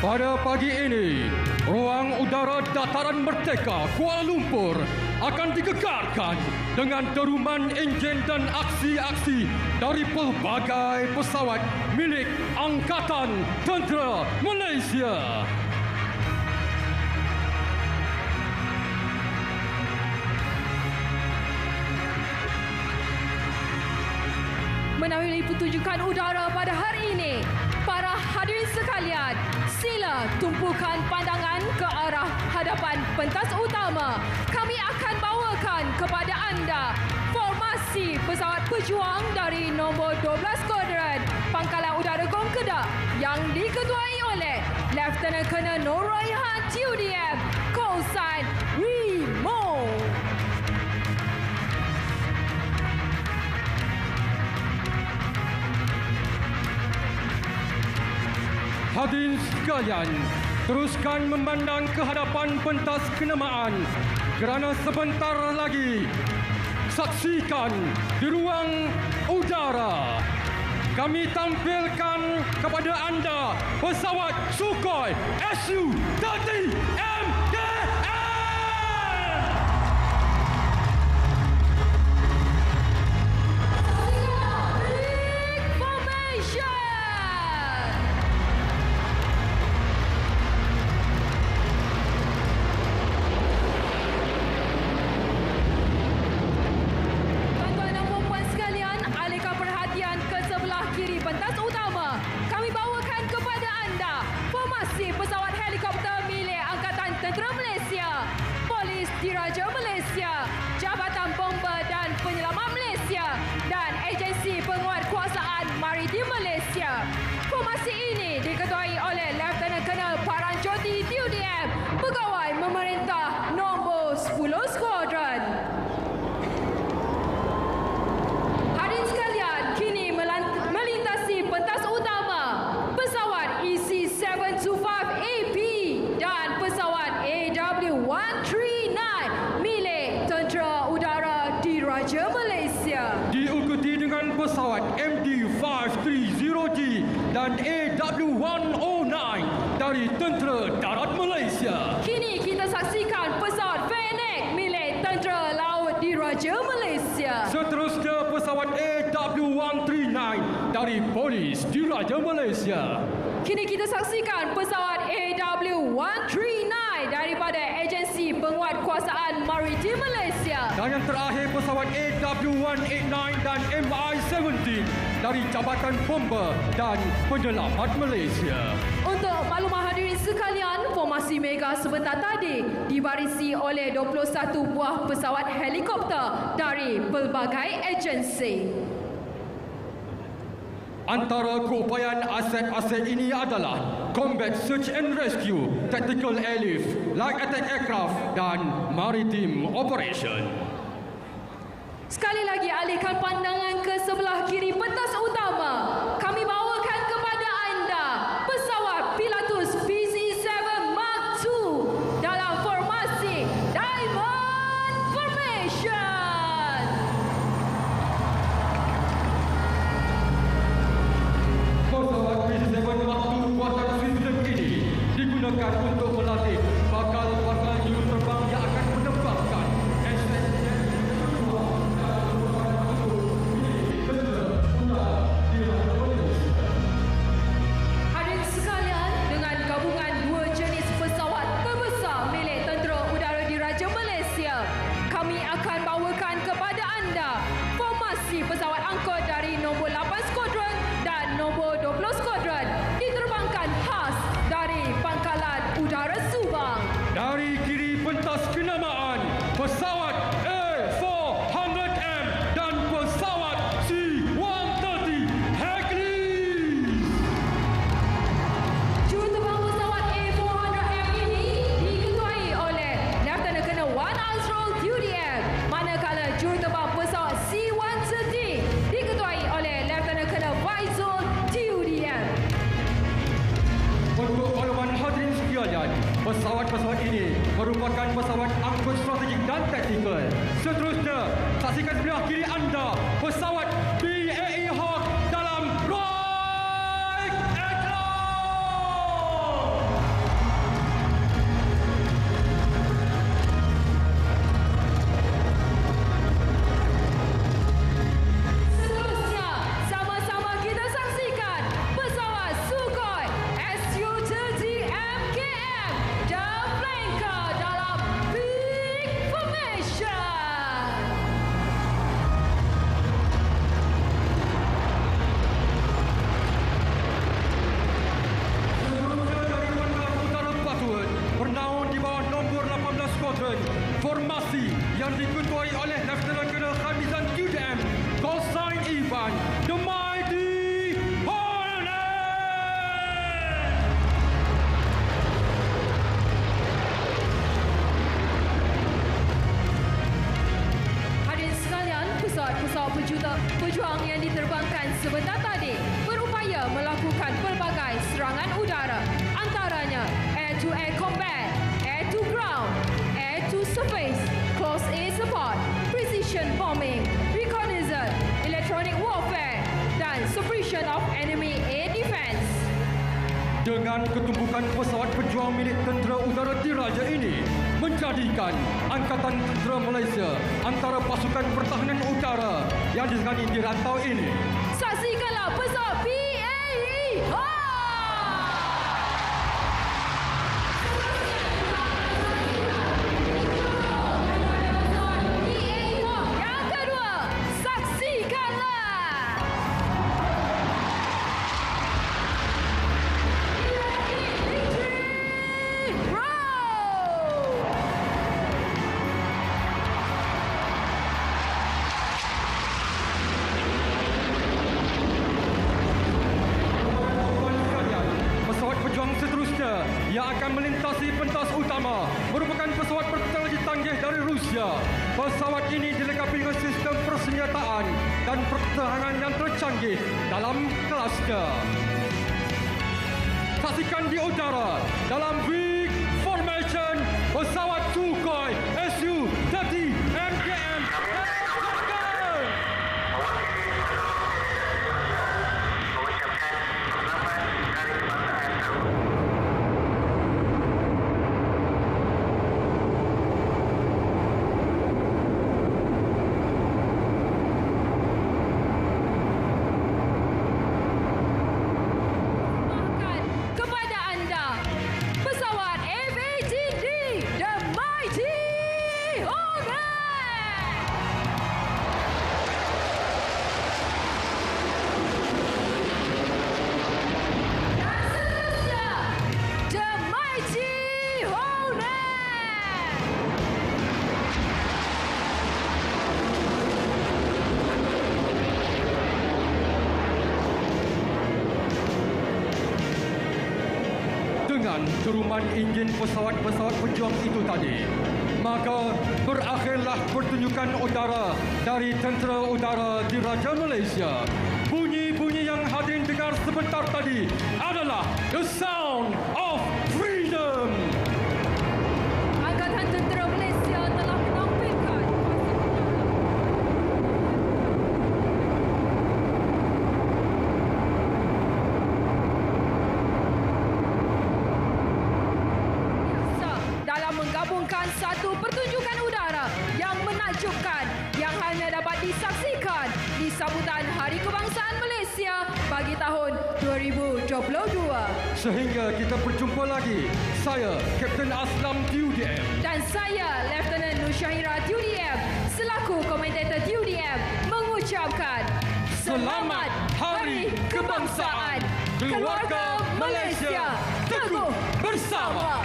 Pada pagi ini, ruang udara Dataran Merdeka Kuala Lumpur akan digegarkan dengan deruman enjin dan aksi-aksi dari pelbagai pesawat milik Angkatan Tentera Malaysia. Menawali pertunjukan udara pada hari ini, para hadirin sekalian, sila tumpukan pandangan ke arah hadapan pentas utama. Kami akan bawakan kepada anda formasi pesawat pejuang dari nombor 12 Skuadron Pangkalan Udara Gong Kedah yang diketuai oleh Lieutenant Colonel Nur Raihan TUDM, Callsign Remo. Hadirin sekalian, teruskan memandang ke hadapan pentas kenamaan kerana sebentar lagi saksikan di ruang udara. Kami tampilkan kepada anda pesawat Sukhoi Su-30 MKM. Diraja Malaysia, Jabatan Bomba dan Penyelamat Malaysia dan Agensi Penguatkuasaan Maritim Malaysia. Formasi ini diketuai oleh Lieutenant Colonel Paranjoti TUDM, Pegawai Memerintah nombor 10 Skuadron. Hadirin sekalian, kini melintasi pentas utama pesawat EC-725AP dan pesawat AW-139 milik Tentera Udara Diraja Malaysia. Diikuti dengan pesawat MD-530D dan AW-109 dari Tentera Darat Malaysia. Kini kita saksikan pesawat Fennec milik Tentera Laut Diraja Malaysia. Seterusnya pesawat AW-139 dari Polis Diraja Malaysia. Kini kita saksikan pesawat AW-139 daripada Agensi Penguatkuasaan Maritim Malaysia. Dan yang terakhir pesawat AW-189 dan MI-17 dari Jabatan Bomba dan Penyelamat Malaysia. Untuk makluman hadirin sekalian, formasi mega sebentar tadi dibarisi oleh 21 buah pesawat helikopter dari pelbagai agensi. Antara keupayaan aset-aset ini adalah Combat Search and Rescue, Tactical Airlift, Light Attack Aircraft dan Maritime Operation. Sekali lagi alihkan pandangan ke sebelah kiri pentas utama. Kami bawakan kepada anda pesawat Pilatus PC-7 Mark II dalam formasi Diamond Formation. Pesawat PC-7 Mark II buatan sistem ini digunakan untuk melatih bakal-bakal juruterbang yang akan menerbangkan Hadirin sekalian, dengan gabungan dua jenis pesawat terbesar milik Tentera Udara Diraja Malaysia, kami akan bawakan kepada anda formasi pesawat angkut dari nombor 8 Skuadron dan nombor 20 Skuadron diterbangkan khas dari Pangkalan Udara Subang. dari kiri pentas kenamaan pesawat A400M dan pesawat C-130 Hercules. Juruterbang pesawat A400M ini diketuai oleh Lieutenant Colonel Wan Azrul QDM, manakala juruterbang pesawat C-130 diketuai oleh Lieutenant Colonel Faizul TUDM. Untuk makluman hadirin sekalian, pesawat-pesawat ini merupakan pesawat angkut strategik dan taktikal. Seterusnya, saksikan sebelah kiri anda pesawat BAE Hawk dalam right aircraft. Seterusnya, sama-sama kita saksikan pesawat Sukhoi Su-30 MKM dan flanker dalam Big Formation. Seterusnya dari Pangkalan Utara Batuan, bernaung di bawah nombor 18 Skuadron, formasi yang diketuai oleh Lieutenant Colonel Khamizan QDM, call sign Ivan, The Mighty Hornet. Hadirin sekalian, pesawat-pesawat pejuang yang diterbangkan sebentar tadi berupaya melakukan pelbagai serangan udara, antaranya air-to-air combat, air-to-ground, air-to-surface, close-air support, precision bombing, reconnaissance, electronic warfare dan suppression of enemy air defense. Dengan ketumpukan pesawat pejuang milik Tentera Udara Diraja ini menjadikan Angkatan Tentera Malaysia antara pasukan pertahanan udara yang disegani di rantau ini. Saksikanlah pesawat BAE Hawk! BAE Hawk yang kedua, saksikanlah! Victory Road! Tuan sekalian, pesawat pejuang seterusnya yang akan melintasi pentas utama merupakan pesawat berteknologi canggih dari Rusia. Pesawat ini dilengkapi dengan sistem persenjataan dan pertahanan yang tercanggih dalam kelasnya. Saksikan di udara dalam Big Formation pesawat Sukhoi Su-30 MKM. Kepada anda pesawat F-18D The dengan turunan enjin pesawat-pesawat pejuang itu tadi, maka berakhirlah pertunjukan udara dari Tentera Udara Diraja Malaysia. Bunyi-bunyi yang hadirin dengar sebentar tadi adalah the sound of freedom. Angkatan Tentera Malaysia telah menampilkan dalam menggabungkan satu pertunjukan udara yang menakjubkan yang hanya dapat disaksikan di sambutan Hari Kebangsaan Malaysia bagi tahun 2022. Sehingga kita berjumpa lagi. Saya, Kapten Aslam TUDM. Dan saya, Lieutenant Nur Syahira TUDM, selaku komentator TUDM, mengucapkan Selamat Hari Kebangsaan. Keluarga Malaysia teguh bersama.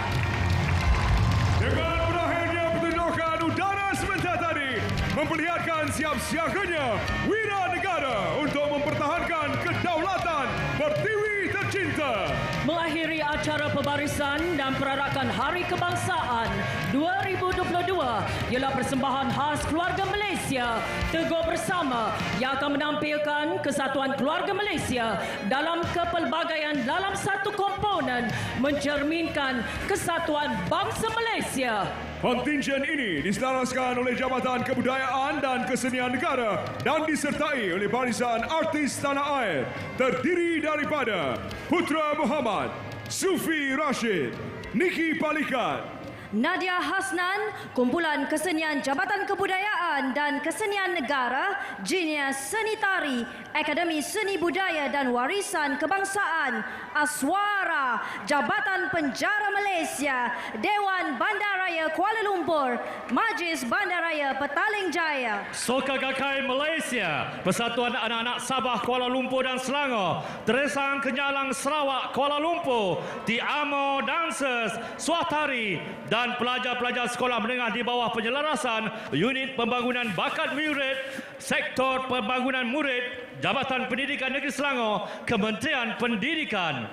Dengan berakhirnya pertunjukan udara sebentar tadi memperlihatkan siap siaganya Wira Negara untuk mempertahankan kedaulatan Pertiwi tercinta. Mengakhiri acara pembarisan dan perarakan Hari Kebangsaan 2022 ialah persembahan khas keluarga Malaysia Teguh Bersama yang akan menampilkan kesatuan keluarga Malaysia dalam kepelbagaian dalam satu komponen mencerminkan kesatuan bangsa Malaysia. Kontingen ini diselaraskan oleh Jabatan Kebudayaan dan Kesenian Negara dan disertai oleh barisan artis tanah air terdiri daripada Putra Muhammad, Sufi Rashid, Niki Palikat, Nadia Hasnan, kumpulan kesenian Jabatan Kebudayaan dan Kesenian Negara, Jinia Seni Tari, Akademi Seni Budaya dan Warisan Kebangsaan, Aswara, Jabatan Penjara Malaysia, Dewan Bandaraya Kuala Lumpur, Majlis Bandaraya Petaling Jaya, Soka Gakkai Malaysia, Persatuan Anak-anak Sabah Kuala Lumpur dan Selangor, Teresang Kenyalang Sarawak Kuala Lumpur, Tiamo Dancers, Swatari dan pelajar-pelajar sekolah menengah di bawah penyelarasan Unit Pembangunan Bakat Murid, Sektor Pembangunan Murid, Jabatan Pendidikan Negeri Selangor, Kementerian Pendidikan.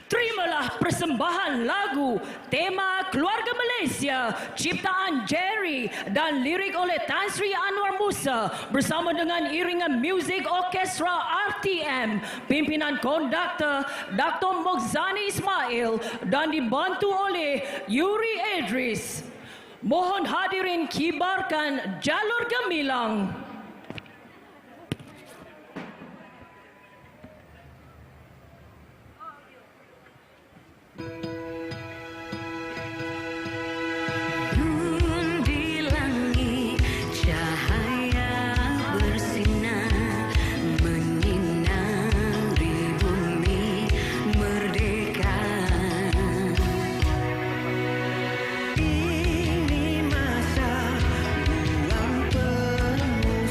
Terimalah persembahan lagu tema Keluarga Malaysia ciptaan Jerry dan lirik oleh Tan Sri Anwar Musa bersama dengan iringan muzik orkestra RTM, pimpinan konduktor Dr. Mokhzani Ismail dan dibantu oleh Yuri Idris. Mohon hadirin kibarkan jalur gemilang. Ini masa buang permulaan.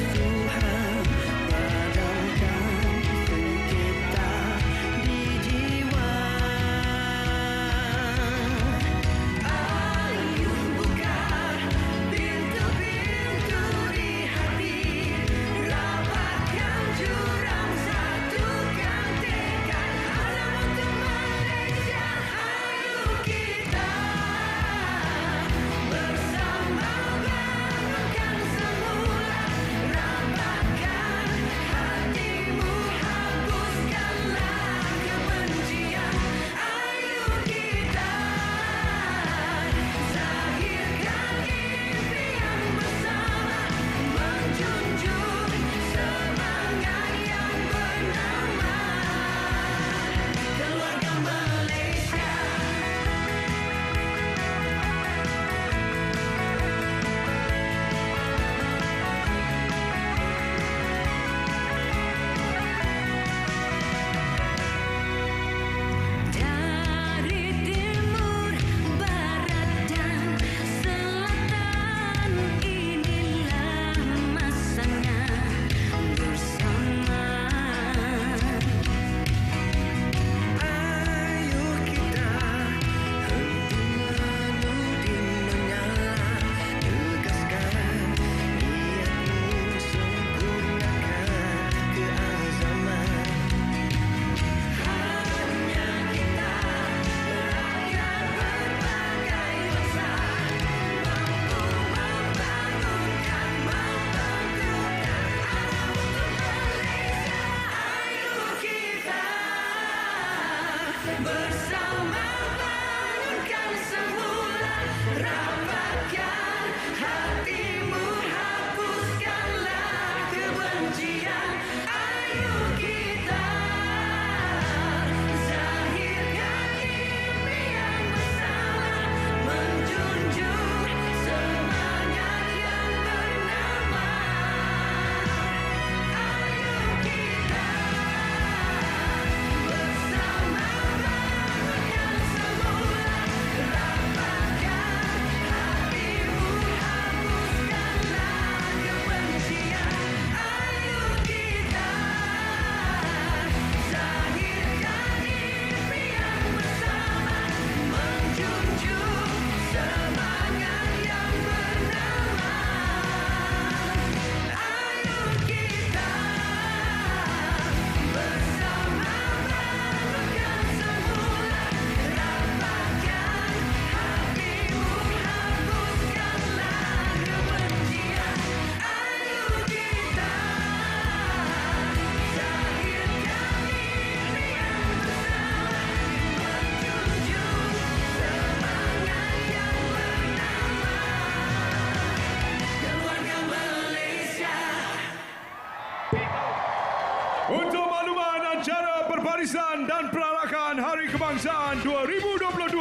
Untuk makluman acara perbarisan dan perarakan Hari Kebangsaan 2022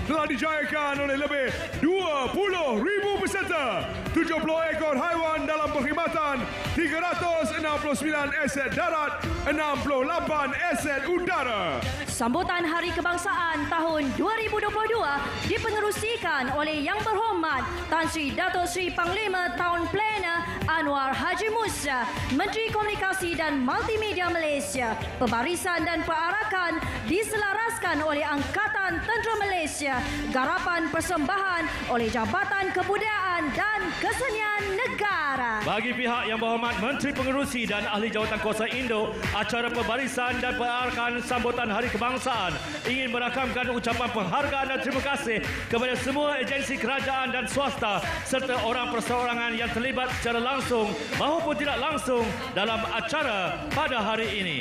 telah dijayakan oleh lebih 20,000 peserta, 70 ekor haiwan dalam perkhidmatan, 369 aset darat, 68 aset udara. Sambutan Hari Kebangsaan tahun 2022 dipengerusikan oleh Yang Berhormat Tan Sri Dato' Sri Panglima Town Planner Anwar Haji Musa, Menteri Komunikasi dan Multimedia Malaysia. Pembarisan dan perarakan diselaraskan oleh Angkatan Tentera Malaysia. Garapan persembahan oleh Jabatan Kebudayaan dan Kesenian Negara. Bagi pihak Yang Berhormat Menteri Pengerusi dan Ahli Jawatan Kuasa Induk, acara pembarisan dan perarakan sambutan Hari Kebangsaan ingin merakamkan ucapan penghargaan dan terima kasih kepada semua agensi kerajaan dan swasta serta orang perseorangan yang terlibat secara langsung maupun tidak langsung dalam acara pada hari ini.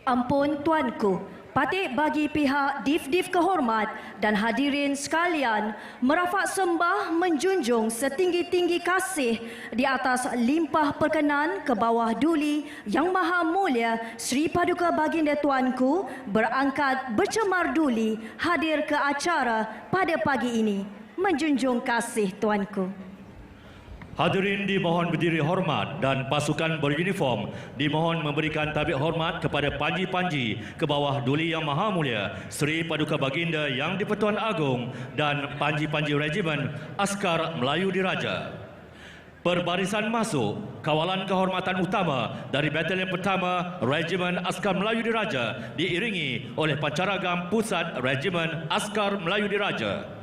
Ampun Tuanku, patut bagi pihak Div-Div kehormat dan hadirin sekalian merafak sembah menjunjung setinggi-tinggi kasih di atas limpah perkenan ke bawah duli Yang Maha Mulia Sri Paduka Baginda Tuanku berangkat bercemar duli hadir ke acara pada pagi ini. Menjunjung kasih Tuanku. Hadirin dimohon berdiri hormat dan pasukan beruniform dimohon memberikan tabik hormat kepada panji-panji ke bawah duli Yang Maha Mulia Sri Paduka Baginda Yang di-Pertuan Agong dan panji-panji regimen Askar Melayu Diraja. Perbarisan masuk, kawalan kehormatan utama dari Batalion Pertama Regimen Askar Melayu Diraja diiringi oleh Pancaragam Pusat Regimen Askar Melayu Diraja.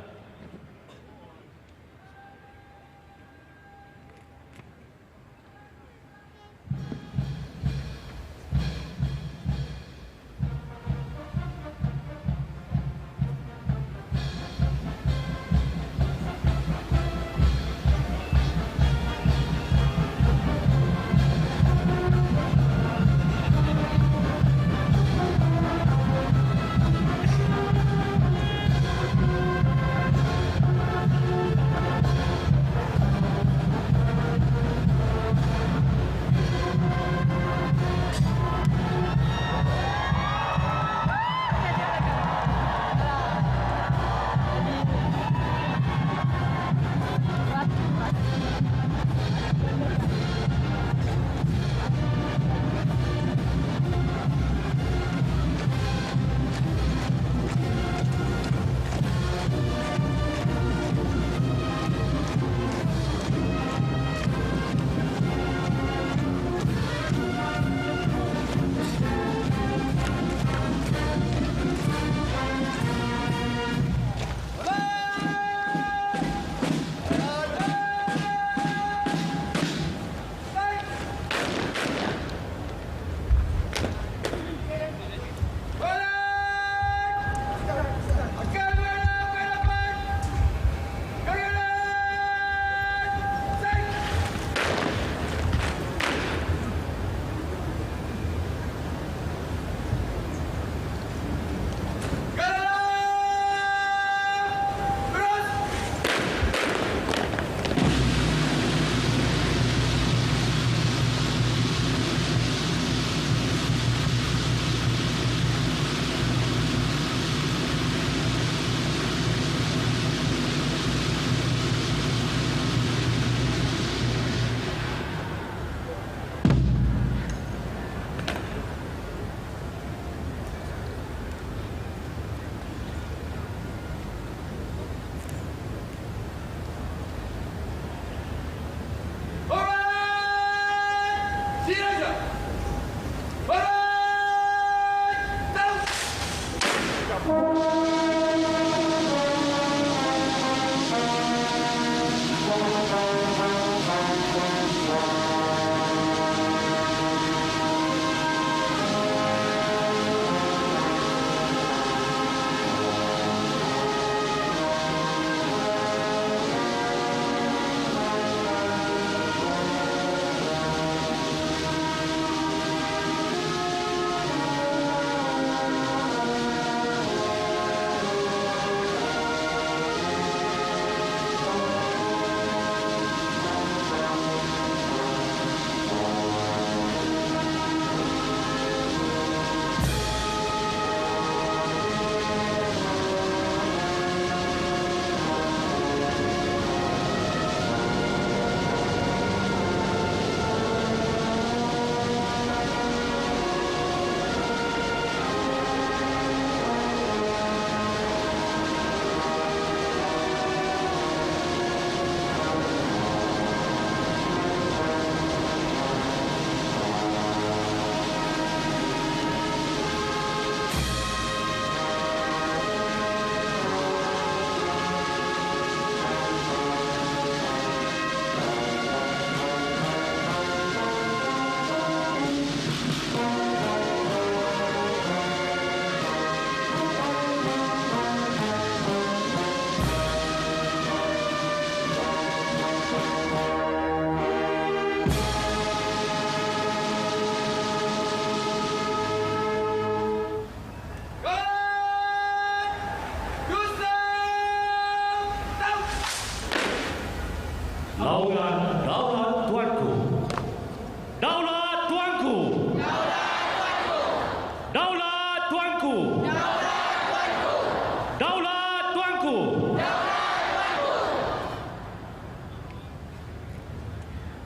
Tuanku. Daulat Tuanku.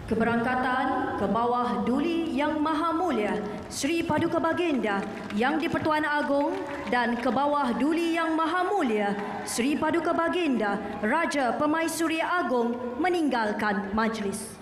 Keberangkatan ke bawah Duli Yang Maha Mulia Sri Paduka Baginda Yang di-Pertuan Agong dan ke bawah Duli Yang Maha Mulia Sri Paduka Baginda Raja Permaisuri Agong meninggalkan majlis.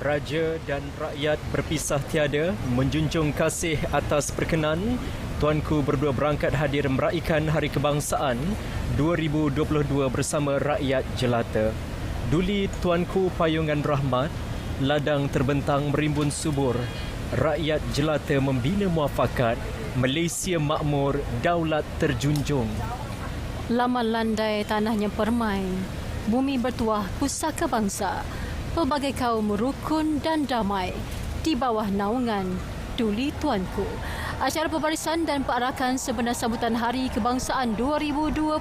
Raja dan rakyat berpisah tiada menjunjung kasih atas perkenan Tuanku berdua berangkat hadir meraikan Hari Kebangsaan 2022 bersama rakyat jelata. Duli Tuanku Payungan Rahmat, ladang terbentang merimbun subur. Rakyat jelata membina muafakat, Malaysia makmur, daulat terjunjung. Lama landai tanahnya permai, bumi bertuah pusaka bangsa. Pelbagai kaum rukun dan damai di bawah naungan Duli Tuanku. Acara pembarisan dan perarakan sebenar sambutan Hari Kebangsaan 2022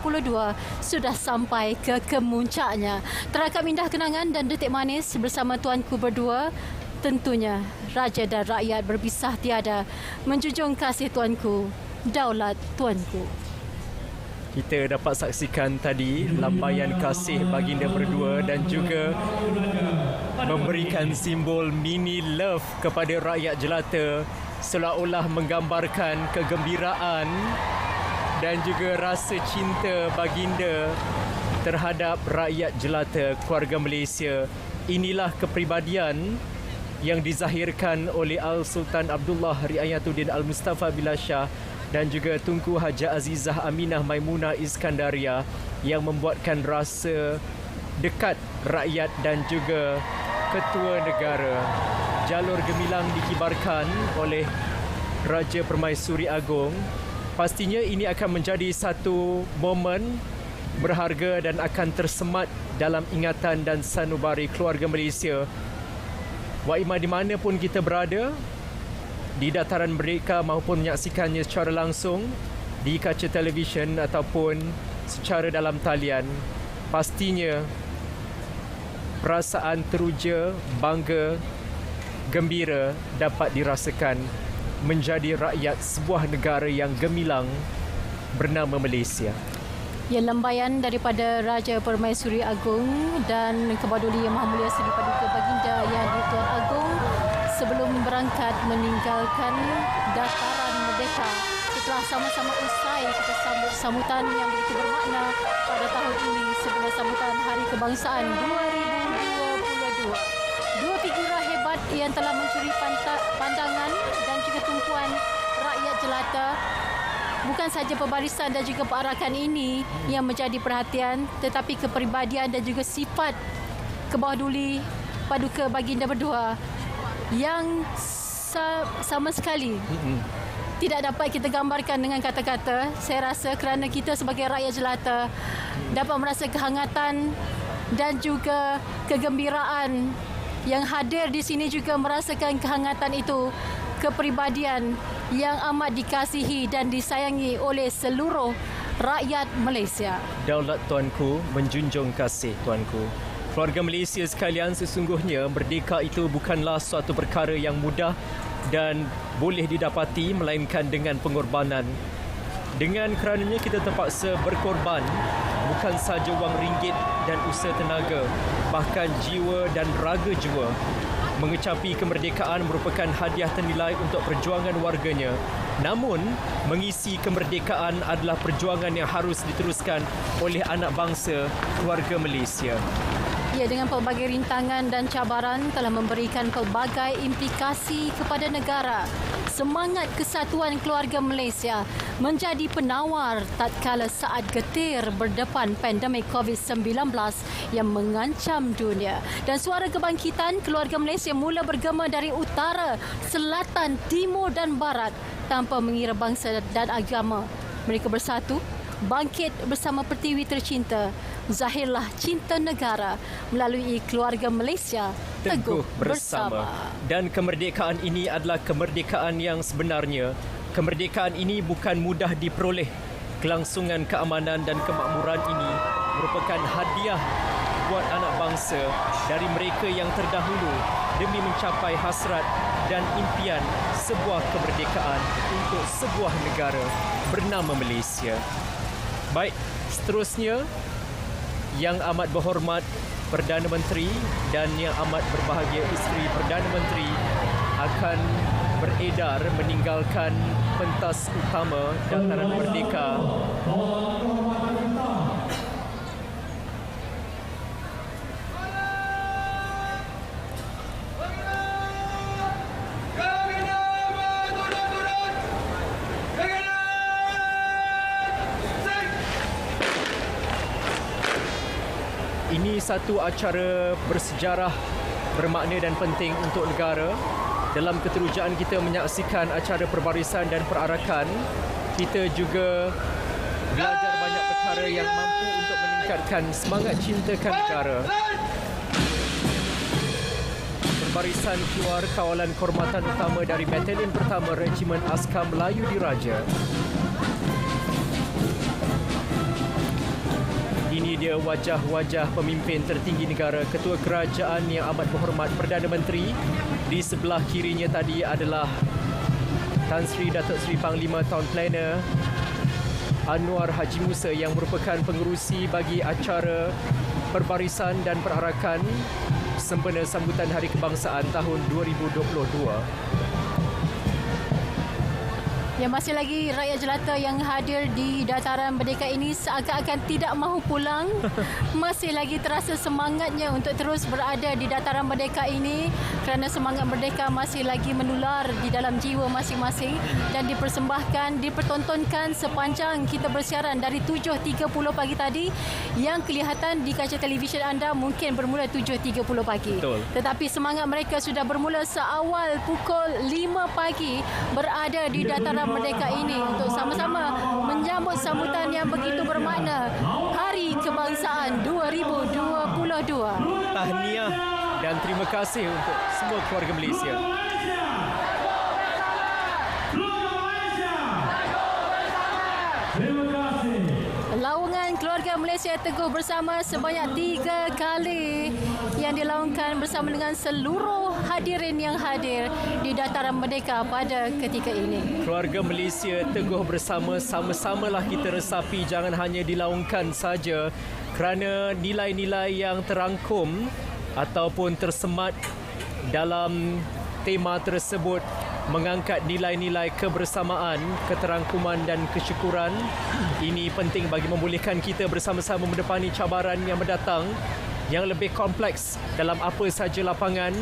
sudah sampai ke kemuncaknya. Terakam indah kenangan dan detik manis bersama Tuanku berdua. Tentunya raja dan rakyat berpisah tiada menjunjung kasih Tuanku, daulat Tuanku. Kita dapat saksikan tadi lambaian kasih baginda berdua dan juga memberikan simbol mini love kepada rakyat jelata, seolah-olah menggambarkan kegembiraan dan juga rasa cinta baginda terhadap rakyat jelata keluarga Malaysia. Inilah kepribadian yang dizahirkan oleh Al-Sultan Abdullah Riayatuddin Al-Mustafa Billah Shah dan juga Tunku Haja Azizah Aminah Maimunah Iskandaria yang membuatkan rasa dekat rakyat dan juga ketua negara. Jalur gemilang dikibarkan oleh Raja Permaisuri Agong. Pastinya ini akan menjadi satu momen berharga dan akan tersemat dalam ingatan dan sanubari keluarga Malaysia. Waima di mana pun kita berada, di dataran Merdeka maupun menyaksikannya secara langsung di kaca televisyen ataupun secara dalam talian, pastinya perasaan teruja, bangga, gembira dapat dirasakan menjadi rakyat sebuah negara yang gemilang bernama Malaysia. Ya, lambaian daripada Raja Permaisuri Agong dan Kebaduli Yang Maha Mulia Seri Paduka Baginda Yang di-Pertuan Agong sebelum berangkat meninggalkan dataran Merdeka. Setelah sama-sama usai kita sambut sambutan yang begitu bermakna pada tahun ini sebagai sambutan Hari Kebangsaan 2022. Dua figura hebat yang telah mencuri pandangan dan juga tumpuan rakyat jelata. Bukan saja pembarisan dan juga perarakan ini yang menjadi perhatian, tetapi kepribadian dan juga sifat Kebawah Paduka Baginda berdua yang sama sekali tidak dapat kita gambarkan dengan kata-kata. Saya rasa kerana kita sebagai rakyat jelata dapat merasa kehangatan dan juga kegembiraan yang hadir di sini juga merasakan kehangatan itu. Kepribadian yang amat dikasihi dan disayangi oleh seluruh rakyat Malaysia. Daulat Tuanku menjunjung kasih Tuanku. Keluarga Malaysia sekalian, sesungguhnya merdeka itu bukanlah suatu perkara yang mudah dan boleh didapati melainkan dengan pengorbanan. Dengan kerananya kita terpaksa berkorban bukan sahaja wang ringgit dan usaha tenaga, bahkan jiwa dan raga jua. Mengecapi kemerdekaan merupakan hadiah ternilai untuk perjuangan warganya. Namun, mengisi kemerdekaan adalah perjuangan yang harus diteruskan oleh anak bangsa keluarga Malaysia. Ya, dengan pelbagai rintangan dan cabaran telah memberikan pelbagai implikasi kepada negara. Semangat kesatuan keluarga Malaysia menjadi penawar tatkala saat getir berdepan pandemik COVID-19 yang mengancam dunia. Dan suara kebangkitan keluarga Malaysia mula bergema dari utara, selatan, timur dan barat tanpa mengira bangsa dan agama. Mereka bersatu, bangkit bersama pertiwi tercinta. Zahirlah cinta negara melalui keluarga Malaysia teguh bersama. Dan kemerdekaan ini adalah kemerdekaan yang sebenarnya. Kemerdekaan ini bukan mudah diperoleh. Kelangsungan keamanan dan kemakmuran ini merupakan hadiah buat anak bangsa dari mereka yang terdahulu demi mencapai hasrat dan impian sebuah kemerdekaan untuk sebuah negara bernama Malaysia. Baik, seterusnya Yang Amat Berhormat Perdana Menteri dan Yang Amat Berbahagia Isteri Perdana Menteri akan beredar meninggalkan pentas utama Dataran Merdeka. Ini satu acara bersejarah, bermakna dan penting untuk negara. Dalam keterujaan kita menyaksikan acara perbarisan dan perarakan, kita juga belajar banyak perkara yang mampu untuk meningkatkan semangat cintakan negara. Perbarisan keluar kawalan kehormatan utama dari Batalion Pertama Regimen Askar Melayu Diraja. Ini dia wajah-wajah pemimpin tertinggi negara, Ketua Kerajaan Yang Amat Berhormat Perdana Menteri. Di sebelah kirinya tadi adalah Tan Sri Datuk Seri Panglima Town Planner Anwar Haji Musa yang merupakan pengerusi bagi acara perbarisan dan perarakan sempena sambutan Hari Kebangsaan tahun 2022. Yang masih lagi rakyat jelata yang hadir di Dataran Merdeka ini seakan-akan tidak mahu pulang. Masih lagi terasa semangatnya untuk terus berada di Dataran Merdeka ini kerana semangat merdeka masih lagi menular di dalam jiwa masing-masing dan dipersembahkan, dipertontonkan sepanjang kita bersiaran dari 7.30 pagi tadi. Yang kelihatan di kaca televisyen anda mungkin bermula 7.30 pagi. Betul. Tetapi semangat mereka sudah bermula seawal pukul 5 pagi berada di Dataran Merdeka ini untuk sama-sama menyambut sambutan yang begitu bermakna Hari Kebangsaan 2022. Tahniah dan terima kasih untuk semua keluarga Malaysia. Laungan keluarga Malaysia teguh bersama sebanyak 3 kali yang dilaungkan bersama dengan seluruh hadirin yang hadir di Dataran Merdeka pada ketika ini. Keluarga Malaysia teguh bersama, sama-samalah kita resapi, jangan hanya dilaungkan saja kerana nilai-nilai yang terangkum ataupun tersemat dalam tema tersebut mengangkat nilai-nilai kebersamaan, keterangkuman dan kesyukuran. Ini penting bagi membolehkan kita bersama-sama mendepani cabaran yang mendatang yang lebih kompleks dalam apa sahaja lapangan,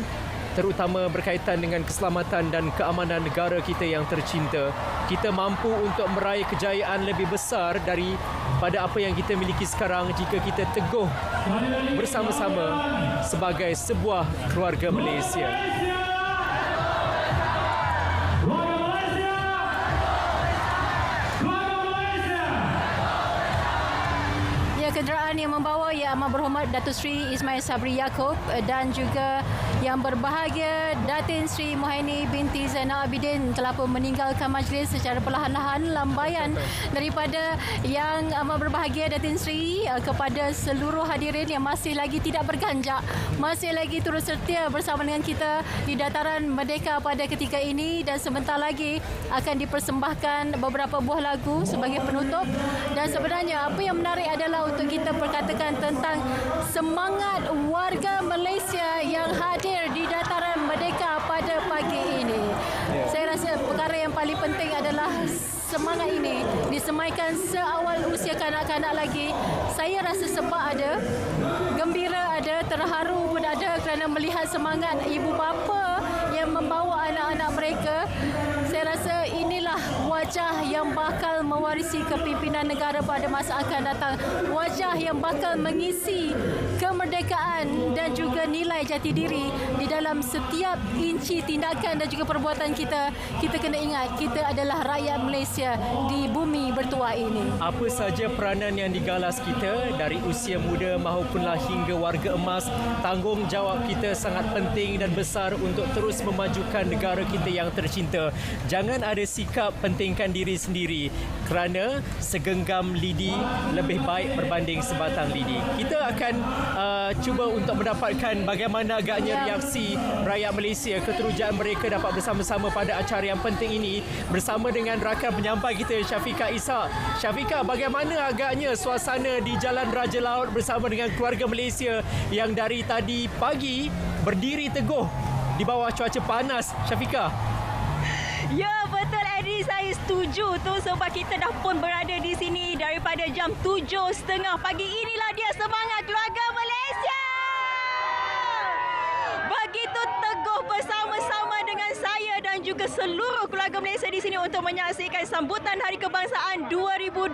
terutama berkaitan dengan keselamatan dan keamanan negara kita yang tercinta. Kita mampu untuk meraih kejayaan lebih besar daripada apa yang kita miliki sekarang jika kita teguh bersama-sama sebagai sebuah keluarga Malaysia. Kenderaan yang membawa Yang Amat Berhormat Datuk Seri Ismail Sabri Yaakob dan juga yang berbahagia Datin Sri Muhaini binti Zainal Abidin telah pun meninggalkan majlis secara perlahan-lahan. Lambaian daripada Yang Amat Berbahagia Datin Sri kepada seluruh hadirin yang masih lagi tidak berganjak, masih lagi turut setia bersama dengan kita di Dataran Merdeka pada ketika ini, dan sebentar lagi akan dipersembahkan beberapa buah lagu sebagai penutup. Dan sebenarnya apa yang menarik adalah untuk kita perkatakan tentang semangat warga Malaysia yang hadir di Dataran Merdeka pada pagi ini. Saya rasa perkara yang paling penting adalah semangat ini disemaikan seawal usia kanak-kanak lagi. Saya rasa sebab ada, gembira ada, terharu pun ada kerana melihat semangat ibu bapa yang membawa anak-anak mereka. Saya rasa inilah wajah yang bakal mewarisi kepimpinan negara pada masa akan datang. Wajah yang bakal mengisi kemerdekaan dan juga nilai jati diri di dalam setiap inci tindakan dan juga perbuatan kita. Kita kena ingat, kita adalah rakyat Malaysia di bumi bertuah ini. Apa saja peranan yang digalas kita dari usia muda maupunlah hingga warga emas, tanggungjawab kita sangat penting dan besar untuk terus memajukan negara kita yang tercinta. Jangan ada sikap pentingkan diri sendiri kerana segenggam lidi lebih baik berbanding sebatang lidi. Kita akan cuba untuk mendapatkan bagaimana agaknya reaksi rakyat Malaysia, keterujaan mereka dapat bersama-sama pada acara yang penting ini bersama dengan rakan penyampai kita Syafiqah Ishak. Syafiqah, bagaimana agaknya suasana di Jalan Raja Laut bersama dengan keluarga Malaysia yang dari tadi pagi berdiri teguh di bawah cuaca panas, Syafiqah? Ya, betul Eddie, saya setuju tu sebab kita dah pun berada di sini daripada jam 7.30 pagi. Inilah dia semangat keluarga Malaysia. Begitu teguh bersama-sama dengan saya dan juga seluruh keluarga Malaysia di sini untuk menyaksikan sambutan Hari Kebangsaan 2022.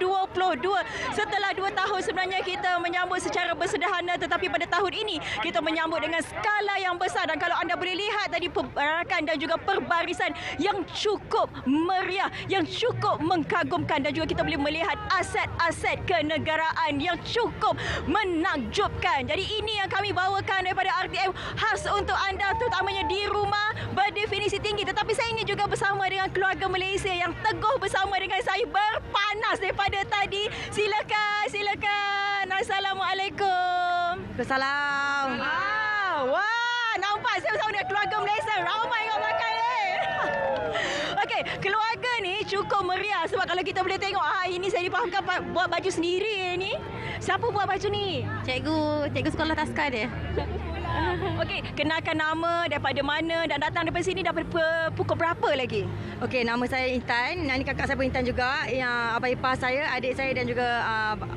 Setelah 2 tahun sebenarnya kita menyambut secara bersederhana, tetapi pada tahun ini kita menyambut dengan skala yang besar. Dan kalau anda boleh lihat tadi perarakan dan juga perbarisan yang cukup meriah, yang cukup mengkagumkan, dan juga kita boleh melihat aset-aset kenegaraan yang cukup menakjubkan. Jadi ini yang kami bawakan daripada RTM khas untuk anda, terutamanya di rumah berdefinisi tinggi. Tetapi saya ingin juga bersama dengan keluarga Malaysia yang teguh bersama dengan saya berpanas daripada tadi. Silakan. Assalamualaikum. Assalam. Wah, nampak saya bersama dengan keluarga Malaysia. Ramai kat belakang ni. Okey, keluarga ni cukup meriah sebab kalau kita boleh tengok ini saya dipahamkan buat baju sendiri ni. Siapa buat baju ni? Cikgu sekolah taska dia. Okey, kenalkan nama, daripada mana dan datang daripada sini daripada pukul berapa lagi? Okey, nama saya Intan. Ini kakak saya pun Intan juga. Yang abang ipar saya, adik saya dan juga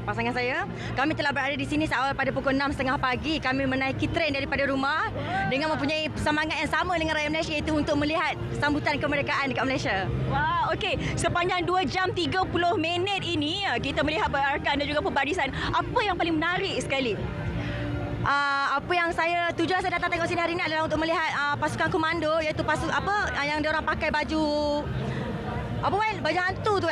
pasangan saya. Kami telah berada di sini seawal pada pukul 6.30 pagi. Kami menaiki tren daripada rumah dengan mempunyai semangat yang sama dengan rakyat Malaysia, iaitu untuk melihat sambutan kemerdekaan dekat Malaysia. Wah, okey. Sepanjang 2 jam 30 minit ini kita melihat perarakan dan juga pembarisan. Apa yang paling menarik sekali? Apa yang tujuan saya datang tengok sini hari ini adalah untuk melihat pasukan komando, iaitu yang diorang pakai baju baju hantu tu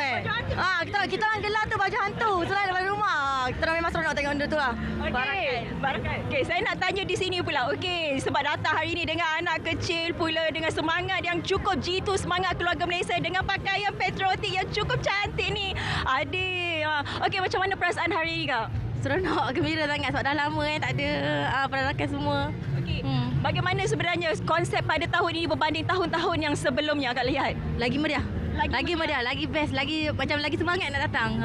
kita orang gelar tu baju hantu selain daripada rumah. Kita orang memang seronok tengok benda tu lah. Okey, saya nak tanya di sini pula. Okey, sebab datang hari ini dengan anak kecil pula dengan semangat yang cukup jitu, semangat keluarga Malaysia dengan pakaian patriotik yang cukup cantik ni. Adik, okey, macam mana perasaan hari ini, Kak? Seronok, gembira sangat sebab dah lama tak ada perarakan semua. Okey. Bagaimana sebenarnya konsep pada tahun ini berbanding tahun-tahun yang sebelumnya Kak lihat? Lagi meriah. Lagi meriah, lagi best, lagi semangat nak datang.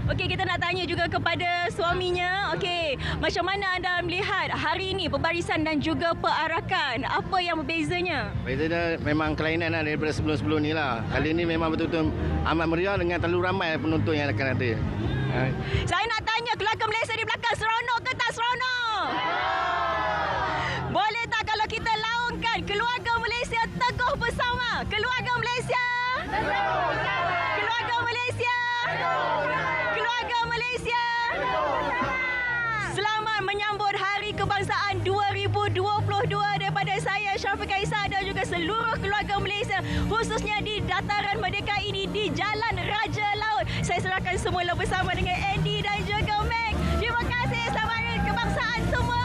Okey, kita nak tanya juga kepada suaminya. Okey, macam mana anda melihat hari ini pembarisan dan juga perarakan? Apa yang berbezanya? Bezanya memang kelainan daripada sebelum-sebelum ni lah. Kali ini memang betul-betul amat meriah dengan terlalu ramai penonton yang akan ada. Saya nak tanya, keluarga Malaysia di belakang seronok ke tak seronok? Boleh tak kalau kita laungkan keluarga Malaysia teguh bersama? Keluarga Malaysia! Keluarga Malaysia! Keluarga Malaysia! Selamat menyambut Hari Kebangsaan 2022 daripada saya Syafiqah Ishak dan juga seluruh keluarga Malaysia, khususnya di Dataran Merdeka ini di Jalan Raja Laut. Saya serahkan semula bersama dengan Andy dan juga Meg. Terima kasih, selamat Hari Kebangsaan semua.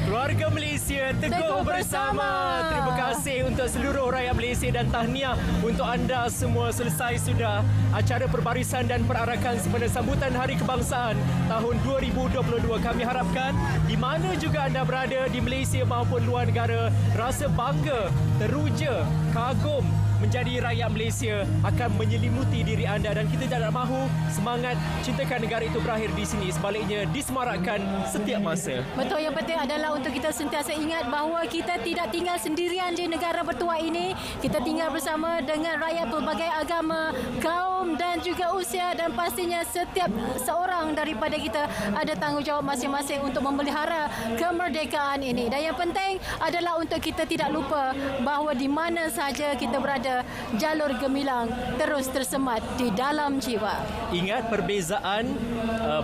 Keluarga Malaysia teguh bersama. Terima kasih untuk seluruh rakyat Malaysia dan tahniah untuk anda semua. Selesai sudah acara perbarisan dan perarakan sempena sambutan Hari Kebangsaan tahun 2022. Kami harapkan di mana juga anda berada di Malaysia maupun luar negara, rasa bangga, teruja, kagum menjadi rakyat Malaysia akan menyelimuti diri anda dan kita tidak mahu semangat cintakan negara itu berakhir di sini. Sebaliknya disemarakkan setiap masa. Betul, yang penting adalah untuk kita sentiasa ingat bahawa kita tidak tinggal sendirian di negara bertuah ini. Kita tinggal bersama dengan rakyat pelbagai agama, kaum dan juga usia, dan pastinya setiap seorang daripada kita ada tanggungjawab masing-masing untuk memelihara kemerdekaan ini. Dan yang penting adalah untuk kita tidak lupa bahawa di mana sahaja kita berada, jalur gemilang terus tersemat di dalam jiwa. Ingat, perbezaan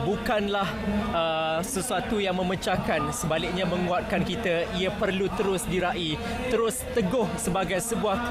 bukanlah sesuatu yang memecahkan, sebaliknya menguatkan kita. Ia perlu terus diraih, terus teguh sebagai sebuah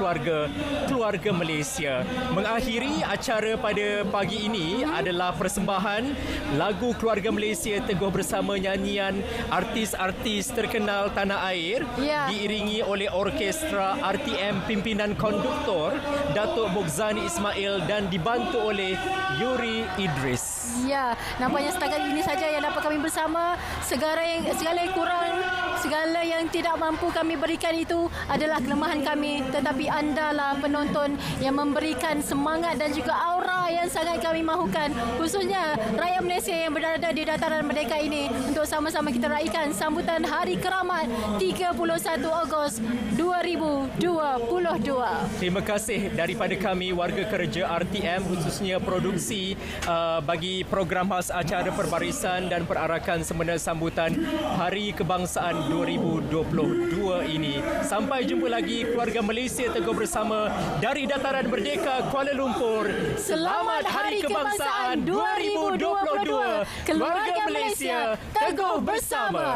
keluarga Malaysia. Mengakhiri acara pada pagi ini adalah persembahan lagu Keluarga Malaysia Teguh bersama nyanyian artis-artis terkenal tanah air, diiringi oleh orkestra RTM pimpinan konduktor Datuk Bogzani Ismail dan dibantu oleh Yuri Idris. Ya, nampaknya setakat ini saja yang dapat kami bersama. Segala yang kurang, segala yang tidak mampu kami berikan itu adalah kelemahan kami, tetapi andalah penonton yang memberikan semangat dan juga aura yang sangat kami mahukan, khususnya rakyat Malaysia yang berada di dataran merdeka ini, untuk sama-sama kita raikan sambutan Hari Keramat 31 Ogos 2022. Terima kasih daripada kami warga kerja RTM, khususnya produksi bagi program khas acara perbarisan dan perarakan semena sambutan Hari Kebangsaan 2022 ini. Sampai jumpa lagi, keluarga Malaysia Teguh bersama dari dataran merdeka Kuala Lumpur. Selamat Hari Kebangsaan 2022. Keluarga Malaysia Teguh bersama.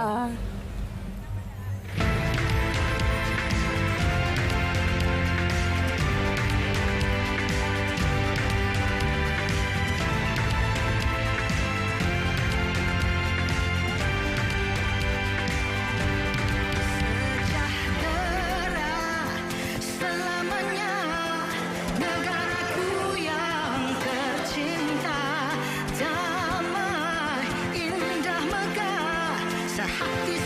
Hati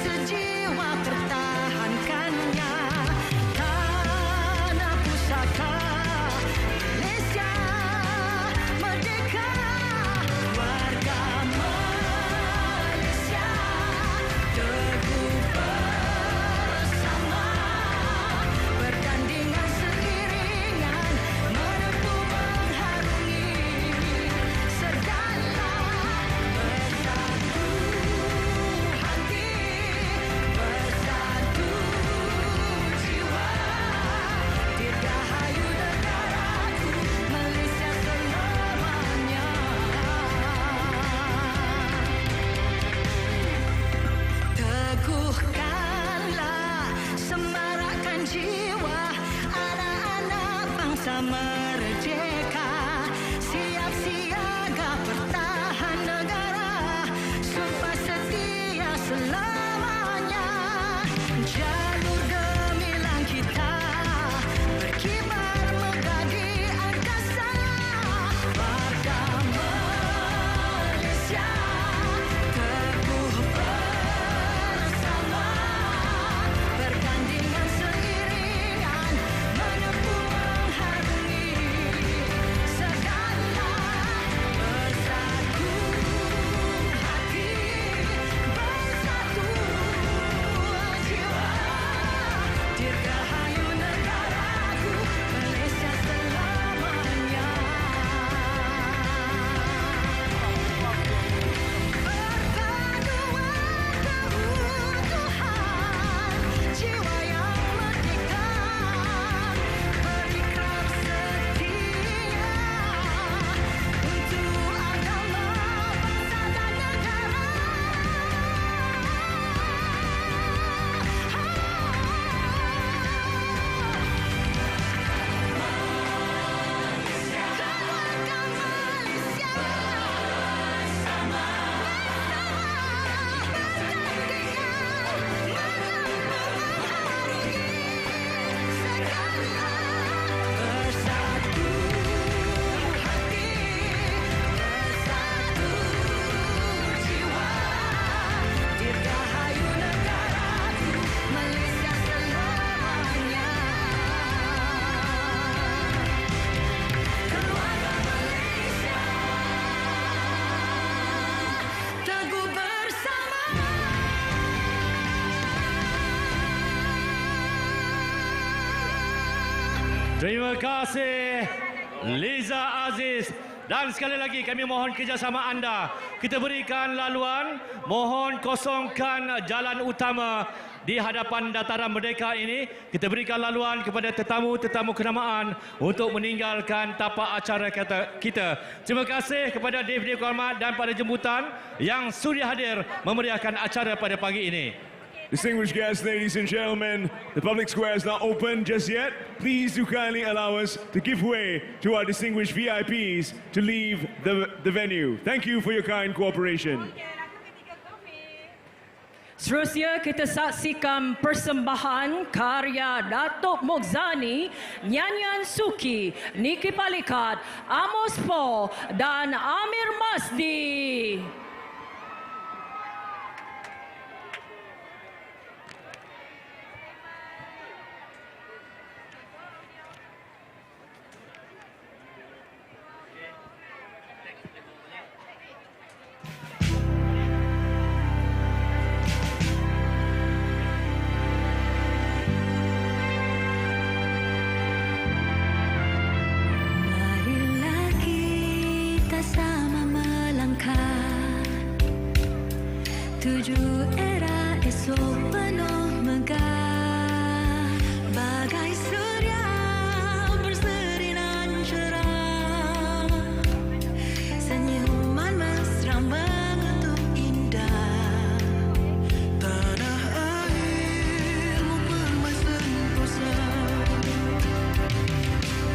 Terima kasih Liza Aziz. Dan sekali lagi kami mohon kerjasama anda. Kita berikan laluan, mohon kosongkan jalan utama di hadapan Dataran Merdeka ini. Kita berikan laluan kepada tetamu-tetamu kenamaan untuk meninggalkan tapak acara kita. Terima kasih kepada Dave Hormat dan pada jemputan yang sudi hadir memeriahkan acara pada pagi ini. Distinguished guests, ladies and gentlemen, the public square is not open just yet. Please do kindly allow us to give way to our distinguished VIPs to leave the venue. Thank you for your kind cooperation. Seterusnya kita saksikan persembahan karya Datuk Mokzani, Nyanyian Suki, Niki Palikat, Amos Po dan Amir Masdi. Tujuh era esok penuh megah, bagai surya berseri nan cerah, senyuman mesra mengetuk indah, tanah airmu permai sentosa,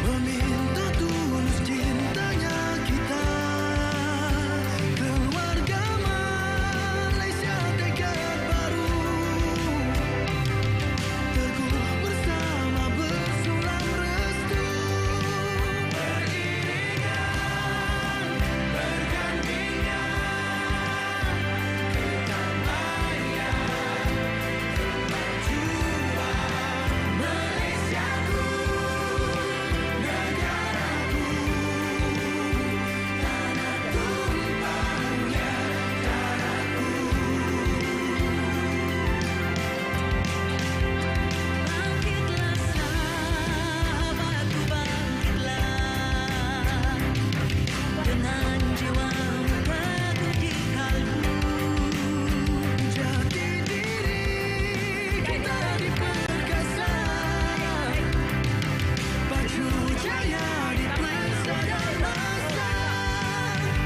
meminta tulus cintanya kita, keluarga Malaysia tekad baru, teguh bersama bersulam restu, beriringan bergandengan, kedamaian kemajuan Malaysiaku, negaraku, tanah tumpahnya darahku. Bangkitlah sahabatku, bangkitlah, dengan jiwamu teguh di kalbu, jati diri kita diperkasa, baju jaya di pesada masa,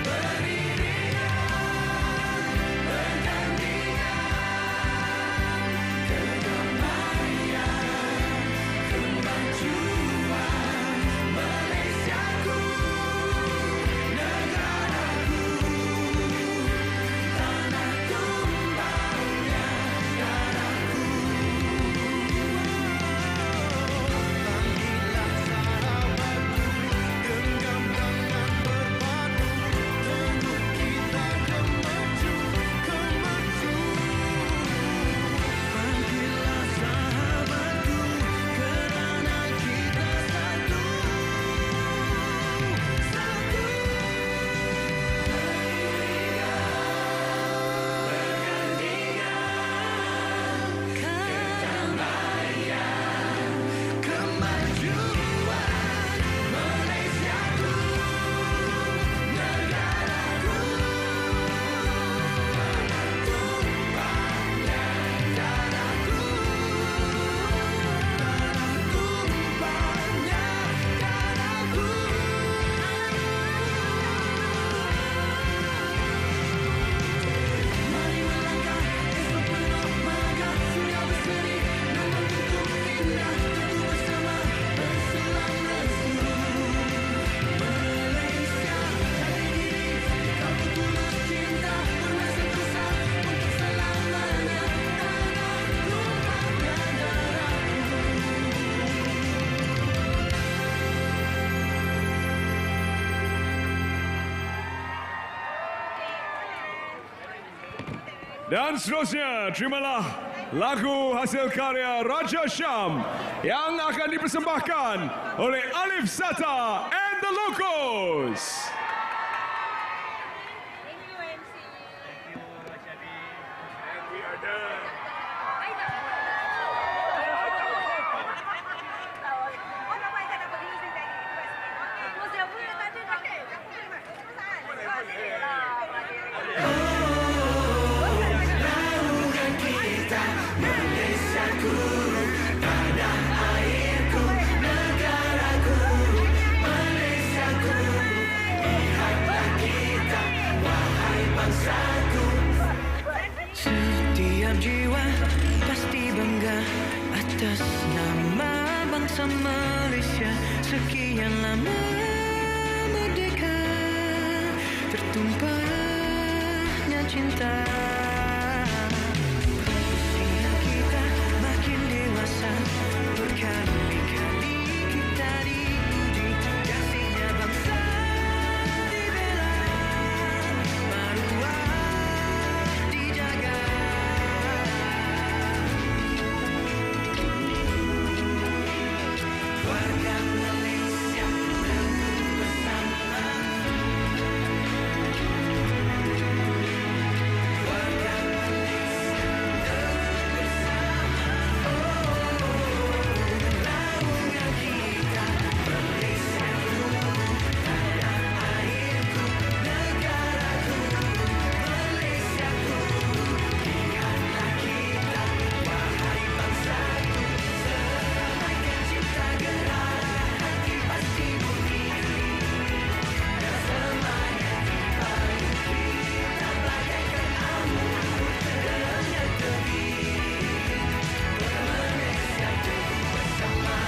beriringan bergandengan, kedamaian kemajuan Malaysiaku, negaraku, tanah tumpahnya darahku. Bangkitlah sahabatku, genggam tangan berpadu, teguh kita kemaju, kemaju. Bangkitlah sahabatku, kerana kita satu, satu. Kedamaian, kemajuan Malaysiaku, negaraku, tumpahnya darahku, tumpahnya darahku. Mari melangkah esok penuh megah, surya berseri membentuk indah, teguh bersama bersulam restu. Malaysia jati diri, kau tulus cinta, permai sentosa untuk selamanya, tanah tumpahnya darahku. Dan seterusnya, terimalah lagu hasil karya Raja Syam yang akan dipersembahkan oleh Alif Sata and the Locos. Malaysia, sekian lama merdeka, tertumpahnya cinta. Usia kita makin dewasa, berkali-kali kita diuji, kasihnya bangsa dibela, maruah dijaga. Warga Malaysia teguh bersama. Warga Malaysia teguh bersama. Naungan kita Malaysia ku, tanah airku, negaraku, Malaysia ku. Ingatlah kita, wahai bangsaku, semaikan cinta gerak hati pasti bumi. Dan semangati payung kita bagaikan amun tengah tepi. Malaysia teguh bersama.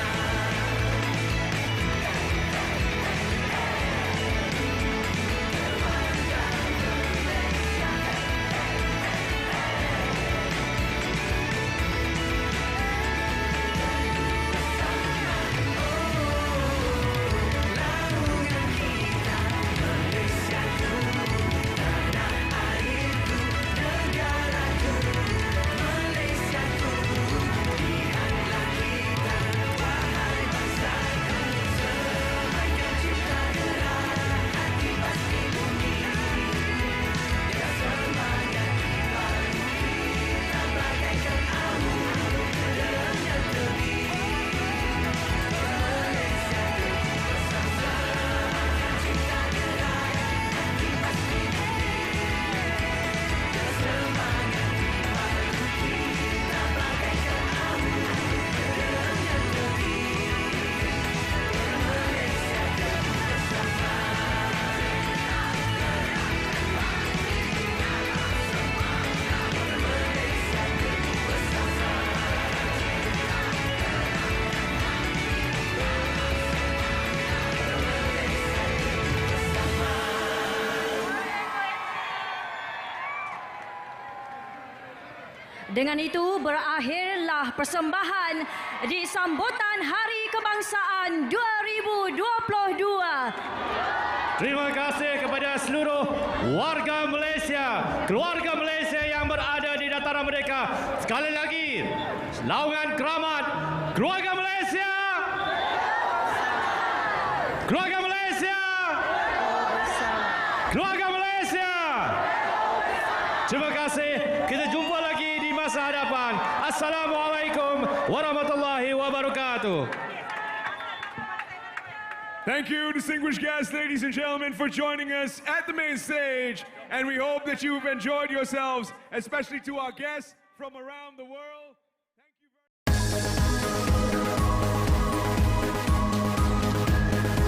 Naungan kita Malaysia ku, tanah airku, negaraku, Malaysia ku. Ingatlah kita, wahai bangsaku, semaikan cinta gerak hati pasti bumi. Dan semangati payung kita bagaikan amun tengah tepi. Malaysia teguh bersama, semakan cinta gerak hati pasti bumi. Dan semangati payung kita bagaikan amun tengah tepi. Malaysia teguh bersama. Dengan itu berakhirlah persembahan di sambutan Hari Kebangsaan 2022. Terima kasih kepada seluruh warga Malaysia, keluarga Malaysia yang berada di Dataran Merdeka. Sekali lagi, laungan keramat keluarga Malaysia. Keluarga Malaysia. Keluarga Malaysia. Terima kasih. Kita jumpa lagi di masa hadapan. Assalamualaikum warahmatullahi wabarakatuh. Thank you, distinguished guests, ladies and gentlemen, for joining us at the main stage. And we hope that you've enjoyed yourselves, especially to our guests from around the world.